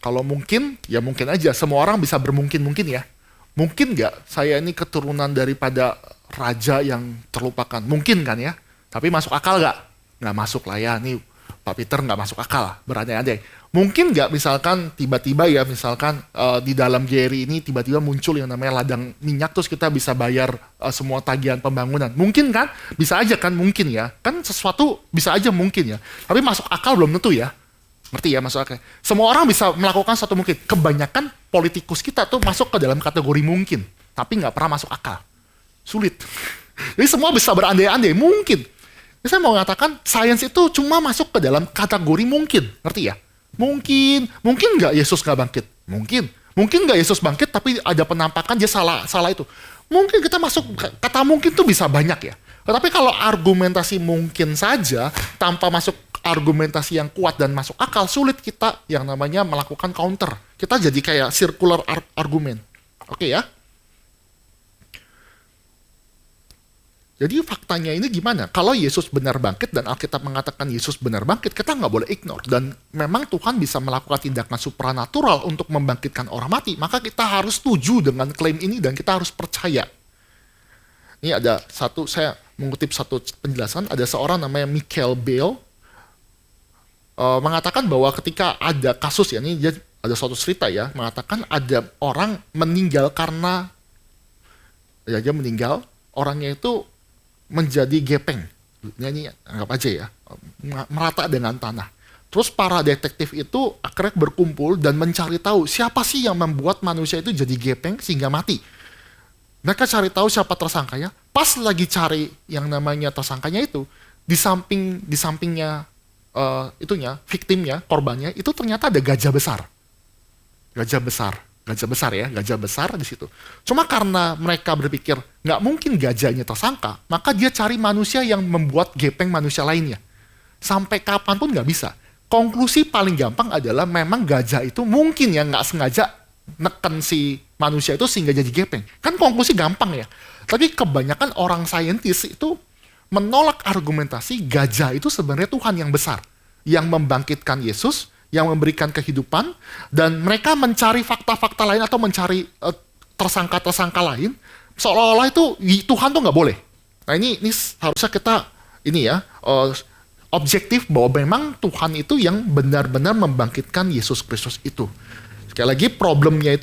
Kalau mungkin, ya mungkin aja. Semua orang bisa bermungkin-mungkin ya. Mungkin nggak saya ini keturunan daripada raja yang terlupakan? Mungkin kan ya. Tapi masuk akal nggak? Nggak masuk lah ya. Nih Pak Peter nggak masuk akal. Berandai-andai. Mungkin nggak misalkan tiba-tiba ya, misalkan di dalam GRI ini tiba-tiba muncul yang namanya ladang minyak, terus kita bisa bayar semua tagihan pembangunan. Mungkin kan? Bisa aja kan, mungkin ya. Kan sesuatu bisa aja mungkin ya. Tapi masuk akal belum tentu ya. Ngerti ya, masuk akal. Semua orang bisa melakukan satu mungkin. Kebanyakan politikus kita tuh masuk ke dalam kategori mungkin, tapi nggak pernah masuk akal. Sulit. Jadi semua bisa berandai-andai, mungkin. Jadi saya mau mengatakan, sains itu cuma masuk ke dalam kategori mungkin. Ngerti ya? Mungkin nggak Yesus nggak bangkit? Mungkin nggak Yesus bangkit, tapi ada penampakan dia salah itu. Mungkin kita masuk, kata mungkin tuh bisa banyak ya. Tetapi kalau argumentasi mungkin saja, tanpa masuk argumentasi yang kuat dan masuk akal, sulit kita yang namanya melakukan counter. Kita jadi kayak circular argument. Oke ya? Jadi faktanya ini gimana? Kalau Yesus benar bangkit dan Alkitab mengatakan Yesus benar bangkit, kita nggak boleh ignore. Dan memang Tuhan bisa melakukan tindakan supranatural untuk membangkitkan orang mati, maka kita harus setuju dengan klaim ini dan kita harus percaya. Ini ada satu, saya mengutip satu penjelasan, ada seorang namanya Michael Bale, mengatakan bahwa ketika ada kasus ya, ini dia ada suatu cerita ya, mengatakan ada orang meninggal karena ya dia meninggal, orangnya itu menjadi gepeng, ini anggap aja ya, merata dengan tanah. Terus para detektif itu akhirnya berkumpul dan mencari tahu siapa sih yang membuat manusia itu jadi gepeng sehingga mati. Mereka cari tahu siapa tersangkanya. Pas lagi cari yang namanya tersangkanya itu, di sampingnya victimnya, korbannya, itu ternyata ada gajah besar di situ. Cuma karena mereka berpikir nggak mungkin gajahnya tersangka, maka dia cari manusia yang membuat gepeng manusia lainnya. Sampai kapanpun nggak bisa. Konklusi paling gampang adalah memang gajah itu mungkin ya nggak sengaja neken si manusia itu sehingga jadi gepeng. Kan konklusi gampang ya. Tapi kebanyakan orang saintis itu menolak argumentasi gajah itu sebenarnya Tuhan yang besar, yang membangkitkan Yesus, yang memberikan kehidupan, dan mereka mencari fakta-fakta lain atau mencari tersangka-tersangka lain, seolah-olah itu Tuhan tuh nggak boleh. Nah ini harusnya kita objektif bahwa memang Tuhan itu yang benar-benar membangkitkan Yesus Kristus itu. Sekali lagi problemnya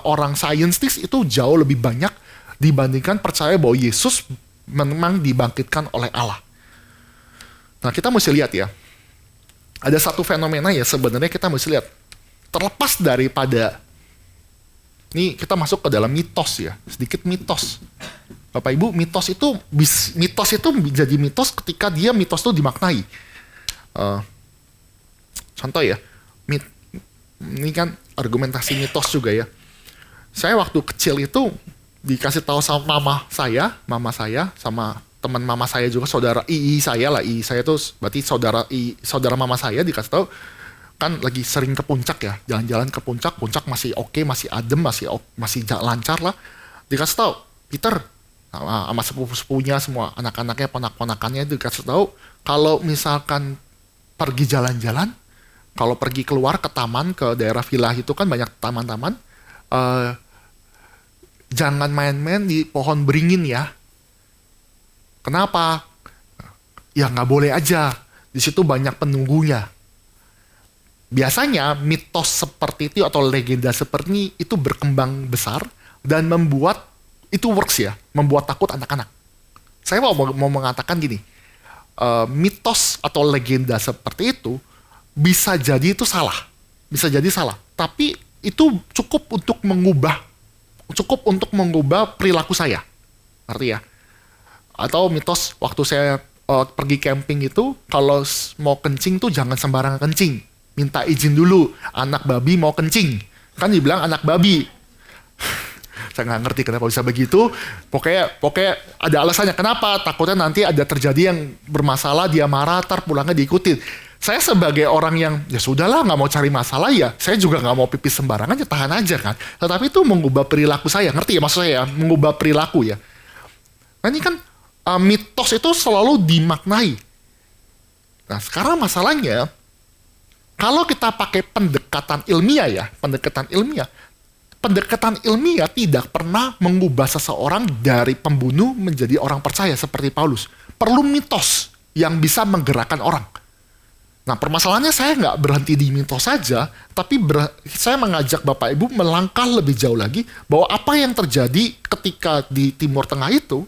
orang saintis itu jauh lebih banyak dibandingkan percaya bahwa Yesus memang dibangkitkan oleh Allah. Nah kita mesti lihat ya, ada satu fenomena ya sebenarnya kita mesti lihat. Terlepas daripada, ini kita masuk ke dalam mitos ya, sedikit mitos. Bapak Ibu, mitos itu jadi mitos ketika mitos itu dimaknai. Contoh ya, ini kan argumentasi mitos juga ya. Saya waktu kecil itu dikasih tahu sama mama saya sama teman mama saya juga, saudara II saya itu berarti saudara mama saya, dikasih tahu kan lagi sering ke puncak ya, jalan-jalan ke puncak masih oke, masih adem, masih lancar lah. Dikasih tahu, Peter sama sepupu-sepupunya semua, anak-anaknya, ponak-ponakannya dikasih tahu kalau misalkan pergi jalan-jalan, kalau pergi keluar ke taman, ke daerah villa itu kan banyak taman-taman, jangan main-main di pohon beringin ya. Kenapa? Ya nggak boleh aja. Di situ banyak penunggunya. Biasanya mitos seperti itu atau legenda seperti itu berkembang besar dan membuat itu works ya, membuat takut anak-anak. Saya mau mengatakan gini, mitos atau legenda seperti itu bisa jadi itu salah, tapi itu cukup untuk mengubah perilaku saya, arti ya. Atau mitos waktu saya pergi camping itu, kalau mau kencing tuh jangan sembarangan kencing, minta izin dulu, anak babi mau kencing, kan dibilang anak babi. Saya nggak ngerti kenapa bisa begitu. Pokoknya ada alasannya kenapa. Takutnya nanti ada terjadi yang bermasalah, dia marah, tar pulangnya diikutin. Saya sebagai orang yang ya sudahlah nggak mau cari masalah ya, saya juga nggak mau pipis sembarangan ya tahan aja kan. Tetapi itu mengubah perilaku saya, ngerti ya maksud saya? Mengubah perilaku ya. Nah ini kan mitos itu selalu dimaknai. Nah sekarang masalahnya, kalau kita pakai pendekatan ilmiah tidak pernah mengubah seseorang dari pembunuh menjadi orang percaya seperti Paulus. Perlu mitos yang bisa menggerakkan orang. Nah permasalahannya saya nggak berhenti di mitos saja, tapi saya mengajak Bapak Ibu melangkah lebih jauh lagi bahwa apa yang terjadi ketika di Timur Tengah itu,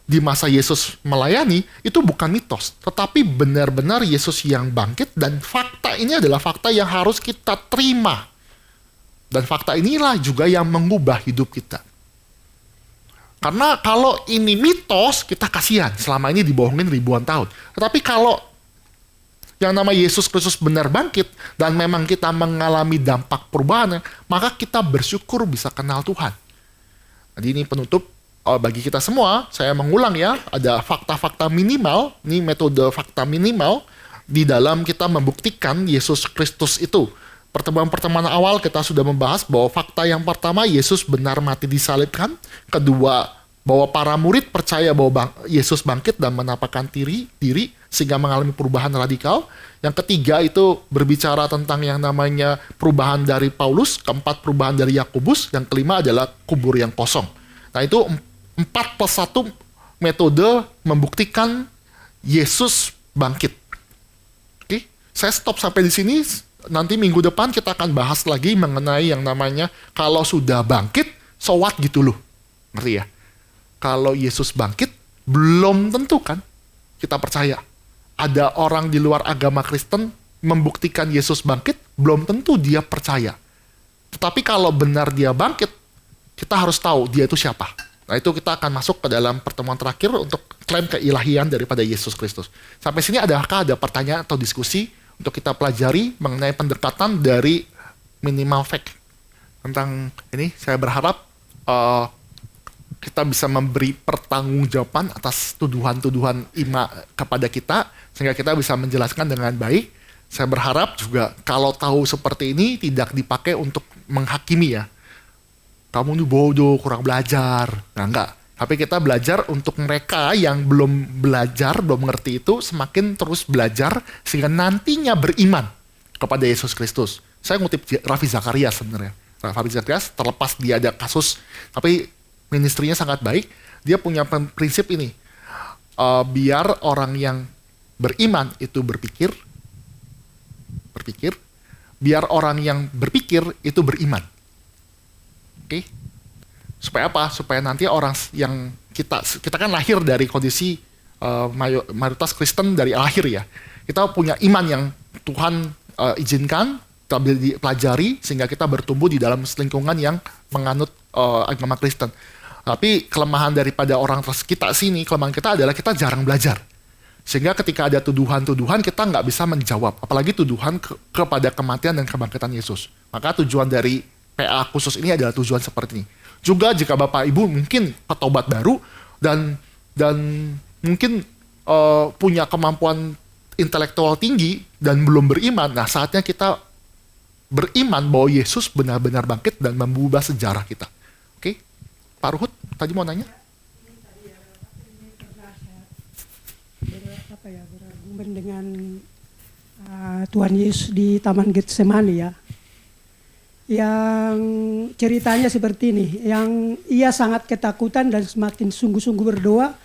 di masa Yesus melayani, itu bukan mitos, tetapi benar-benar Yesus yang bangkit, dan fakta ini adalah fakta yang harus kita terima. Dan fakta inilah juga yang mengubah hidup kita. Karena kalau ini mitos, kita kasihan, selama ini dibohongin ribuan tahun. Tetapi kalau yang nama Yesus Kristus benar bangkit, dan memang kita mengalami dampak perubahan, maka kita bersyukur bisa kenal Tuhan. Jadi ini penutup bagi kita semua, saya mengulang ya, ada fakta-fakta minimal, ini metode fakta minimal, di dalam kita membuktikan Yesus Kristus itu. Pertemuan-pertemuan awal kita sudah membahas bahwa fakta yang pertama, Yesus benar mati disalibkan. Kedua, bahwa para murid percaya bahwa Yesus bangkit dan menampakkan diri sehingga mengalami perubahan radikal. Yang ketiga itu berbicara tentang yang namanya perubahan dari Paulus. Keempat, perubahan dari Yakobus. Yang kelima adalah kubur yang kosong. Nah itu 4+1 metode membuktikan Yesus bangkit. Oke, saya stop sampai di sini. Nanti minggu depan kita akan bahas lagi mengenai yang namanya kalau sudah bangkit, so what gitu loh. Ngerti ya? Kalau Yesus bangkit, belum tentu kan kita percaya. Ada orang di luar agama Kristen membuktikan Yesus bangkit, belum tentu dia percaya. Tetapi kalau benar dia bangkit, kita harus tahu dia itu siapa. Nah itu kita akan masuk ke dalam pertemuan terakhir untuk klaim keilahian daripada Yesus Kristus. Sampai sini adakah ada pertanyaan atau diskusi untuk kita pelajari mengenai pendekatan dari minimal fact tentang ini? Saya berharap kita bisa memberi pertanggungjawaban atas tuduhan-tuduhan ima kepada kita, sehingga kita bisa menjelaskan dengan baik. Saya berharap juga kalau tahu seperti ini tidak dipakai untuk menghakimi ya. Kamu ini bodoh, kurang belajar. Nah enggak. Tapi kita belajar untuk mereka yang belum belajar, belum mengerti itu, semakin terus belajar, sehingga nantinya beriman kepada Yesus Kristus. Saya ngutip Ravi Zacharias sebenarnya. Ravi Zacharias terlepas dia ada kasus, tapi ministrinya sangat baik. Dia punya prinsip ini. Biar orang yang beriman itu berpikir. Biar orang yang berpikir itu beriman. Oke? Supaya apa? Supaya nanti orang yang kita kan lahir dari kondisi mayoritas Kristen dari lahir ya. Kita punya iman yang Tuhan izinkan, kita dipelajari, sehingga kita bertumbuh di dalam lingkungan yang menganut agama Kristen. Tapi kelemahan daripada orang kita sini, kelemahan kita adalah kita jarang belajar. Sehingga ketika ada tuduhan-tuduhan, kita nggak bisa menjawab. Apalagi tuduhan kepada kematian dan kebangkitan Yesus. Maka tujuan dari PA khusus ini adalah tujuan seperti ini. Juga jika Bapak Ibu mungkin petobat baru dan mungkin punya kemampuan intelektual tinggi dan belum beriman, nah saatnya kita beriman bahwa Yesus benar-benar bangkit dan mengubah sejarah kita. Oke? Pak Ruhut, tadi mau nanya? Berargumen dengan Tuhan Yesus di Taman Getsemani ya. Yang ceritanya seperti ini, yang ia sangat ketakutan dan semakin sungguh-sungguh berdoa,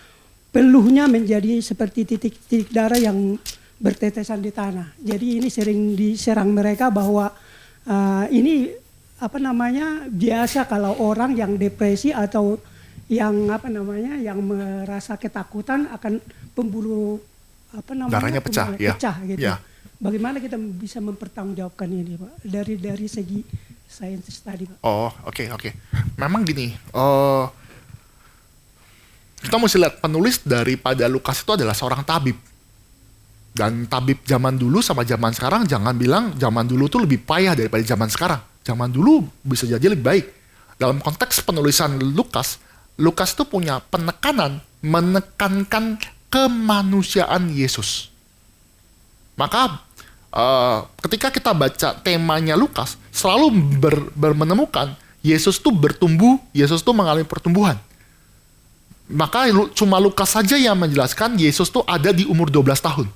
peluhnya menjadi seperti titik-titik darah yang bertetesan di tanah. Jadi ini sering diserang mereka bahwa ini biasa kalau orang yang depresi atau yang yang merasa ketakutan akan pembuluh darahnya pecah gitu. Ya. Bagaimana kita bisa mempertanggungjawabkan ini, Pak? Dari segi sains tadi, Pak. Oh, oke. Memang gini, kita mesti lihat penulis daripada Lukas itu adalah seorang tabib. Dan tabib zaman dulu sama zaman sekarang, jangan bilang zaman dulu tuh lebih payah daripada zaman sekarang. Zaman dulu bisa jadi lebih baik. dalam konteks penulisan Lukas, Lukas itu punya penekanan, menekankan kemanusiaan Yesus. Maka ketika kita baca temanya Lukas, selalu menemukan Yesus tuh bertumbuh, Yesus tuh mengalami pertumbuhan. Maka cuma Lukas saja yang menjelaskan Yesus tuh ada di umur 12 tahun.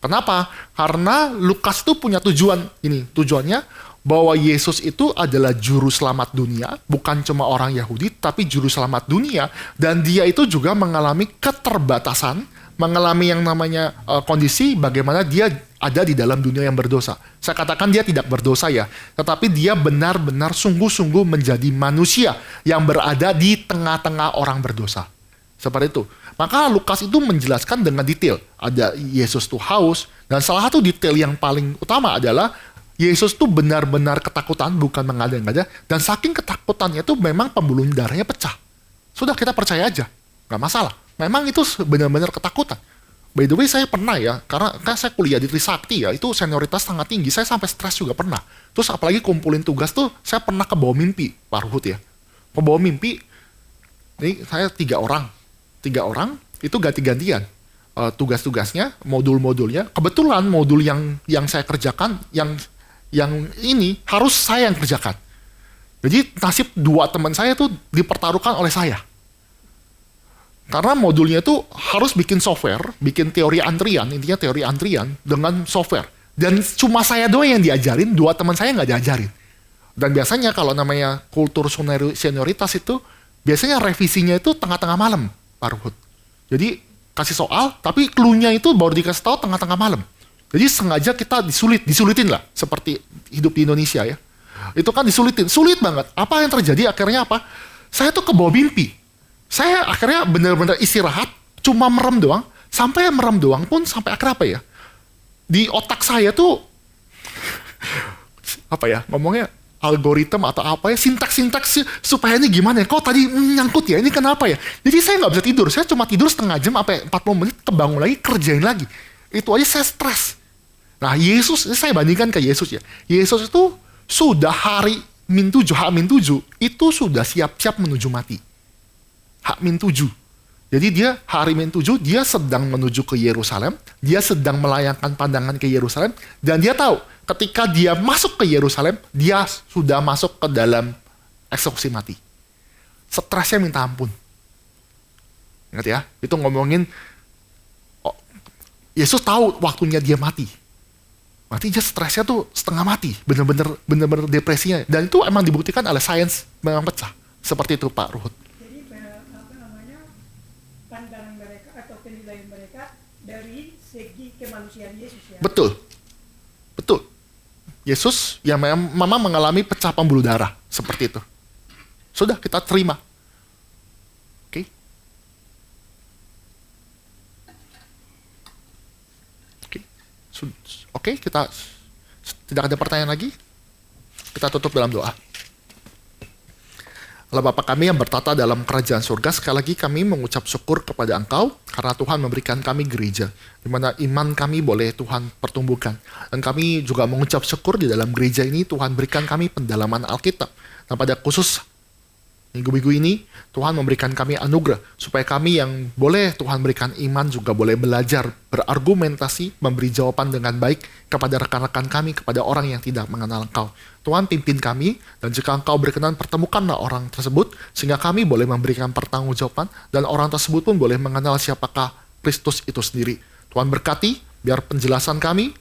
Kenapa? Karena Lukas tuh punya tujuan ini. Tujuannya bahwa Yesus itu adalah juru selamat dunia, bukan cuma orang Yahudi, tapi juru selamat dunia. Dan dia itu juga mengalami keterbatasan, mengalami yang namanya kondisi bagaimana dia ada di dalam dunia yang berdosa. Saya katakan dia tidak berdosa ya, tetapi dia benar-benar sungguh-sungguh menjadi manusia yang berada di tengah-tengah orang berdosa. Seperti itu. Maka Lukas itu menjelaskan dengan detail. Ada Yesus tuh haus, dan salah satu detail yang paling utama adalah Yesus tuh benar-benar ketakutan, bukan mengada-ngada, dan saking ketakutannya tuh memang pembuluh darahnya pecah. Sudah, kita percaya aja, nggak masalah. Memang itu benar-benar ketakutan. By the way, saya pernah ya, karena kan saya kuliah di Trisakti ya, itu senioritas sangat tinggi, saya sampai stres juga pernah. Terus apalagi kumpulin tugas tuh, saya pernah kebawa mimpi, Pak Ruhut ya. Kebawa mimpi, ini saya 3 orang itu ganti-gantian tugas-tugasnya, modul-modulnya. Kebetulan modul yang saya kerjakan, yang ini harus saya yang kerjakan. Jadi nasib 2 teman saya tuh dipertaruhkan oleh saya. Karena modulnya tuh harus bikin software, bikin teori antrian, intinya teori antrian dengan software. Dan cuma saya doang yang diajarin, 2 teman saya nggak diajarin. Dan biasanya kalau namanya kultur senioritas itu, biasanya revisinya itu tengah-tengah malam, Pak Ruhut. Jadi kasih soal, tapi clue-nya itu baru dikasih tahu tengah-tengah malam. Jadi sengaja kita disulitin lah, seperti hidup di Indonesia ya. Itu kan sulit banget. Apa yang terjadi akhirnya apa? Saya tuh kebawa mimpi. Saya akhirnya benar-benar istirahat, cuma merem doang. Sampai merem doang pun sampai akhirnya apa ya? Di otak saya tuh, apa ya, ngomongnya algoritma atau apa ya, sintaks supaya ini gimana ya, kok tadi nyangkut ya, ini kenapa ya. Jadi saya nggak bisa tidur, saya cuma tidur setengah jam sampai 40 menit, kebangun lagi, kerjain lagi. Itu aja saya stres. Nah Yesus, saya bandingkan ke Yesus ya. Yesus itu sudah H-7, itu sudah siap-siap menuju mati. H-7. Jadi dia H-7, dia sedang menuju ke Yerusalem, dia sedang melayangkan pandangan ke Yerusalem, dan dia tahu ketika dia masuk ke Yerusalem, dia sudah masuk ke dalam eksekusi mati. Stresnya minta ampun. Ingat ya, itu ngomongin Yesus tahu waktunya dia mati. Mati aja stresnya tuh setengah mati, bener-bener depresinya. Dan itu emang dibuktikan oleh sains, memang pecah. Seperti itu Pak Ruhut. Pandangan mereka atau penilaian mereka dari segi kemanusiaan Yesus ya. Betul. Yesus yang memang mengalami pecah pembuluh darah seperti itu. Sudah, kita terima. Oke, kita tidak ada pertanyaan lagi. Kita tutup dalam doa. Allah Bapa kami yang bertata dalam kerajaan surga, sekali lagi kami mengucap syukur kepada Engkau karena Tuhan memberikan kami gereja, di mana iman kami boleh Tuhan pertumbuhkan. Dan kami juga mengucap syukur di dalam gereja ini Tuhan berikan kami pendalaman Alkitab. Dan pada khusus minggu-minggu ini Tuhan memberikan kami anugerah supaya kami yang boleh Tuhan berikan iman juga boleh belajar berargumentasi, memberi jawaban dengan baik kepada rekan-rekan kami, kepada orang yang tidak mengenal Engkau. Tuhan pimpin kami, dan jika Engkau berkenan pertemukanlah orang tersebut sehingga kami boleh memberikan pertanggungjawaban dan orang tersebut pun boleh mengenal siapakah Kristus itu sendiri. Tuhan berkati biar penjelasan kami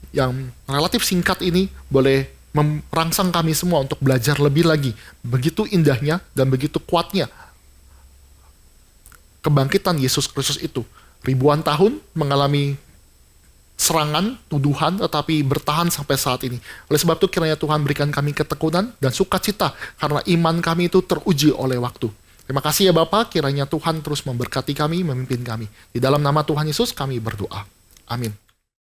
yang relatif singkat ini boleh merangsang kami semua untuk belajar lebih lagi. Begitu indahnya dan begitu kuatnya kebangkitan Yesus Kristus itu. Ribuan tahun mengalami serangan, tuduhan, tetapi bertahan sampai saat ini. Oleh sebab itu kiranya Tuhan berikan kami ketekunan dan sukacita karena iman kami itu teruji oleh waktu. Terima kasih ya Bapa, kiranya Tuhan terus memberkati kami, memimpin kami. Di dalam nama Tuhan Yesus kami berdoa. Amin.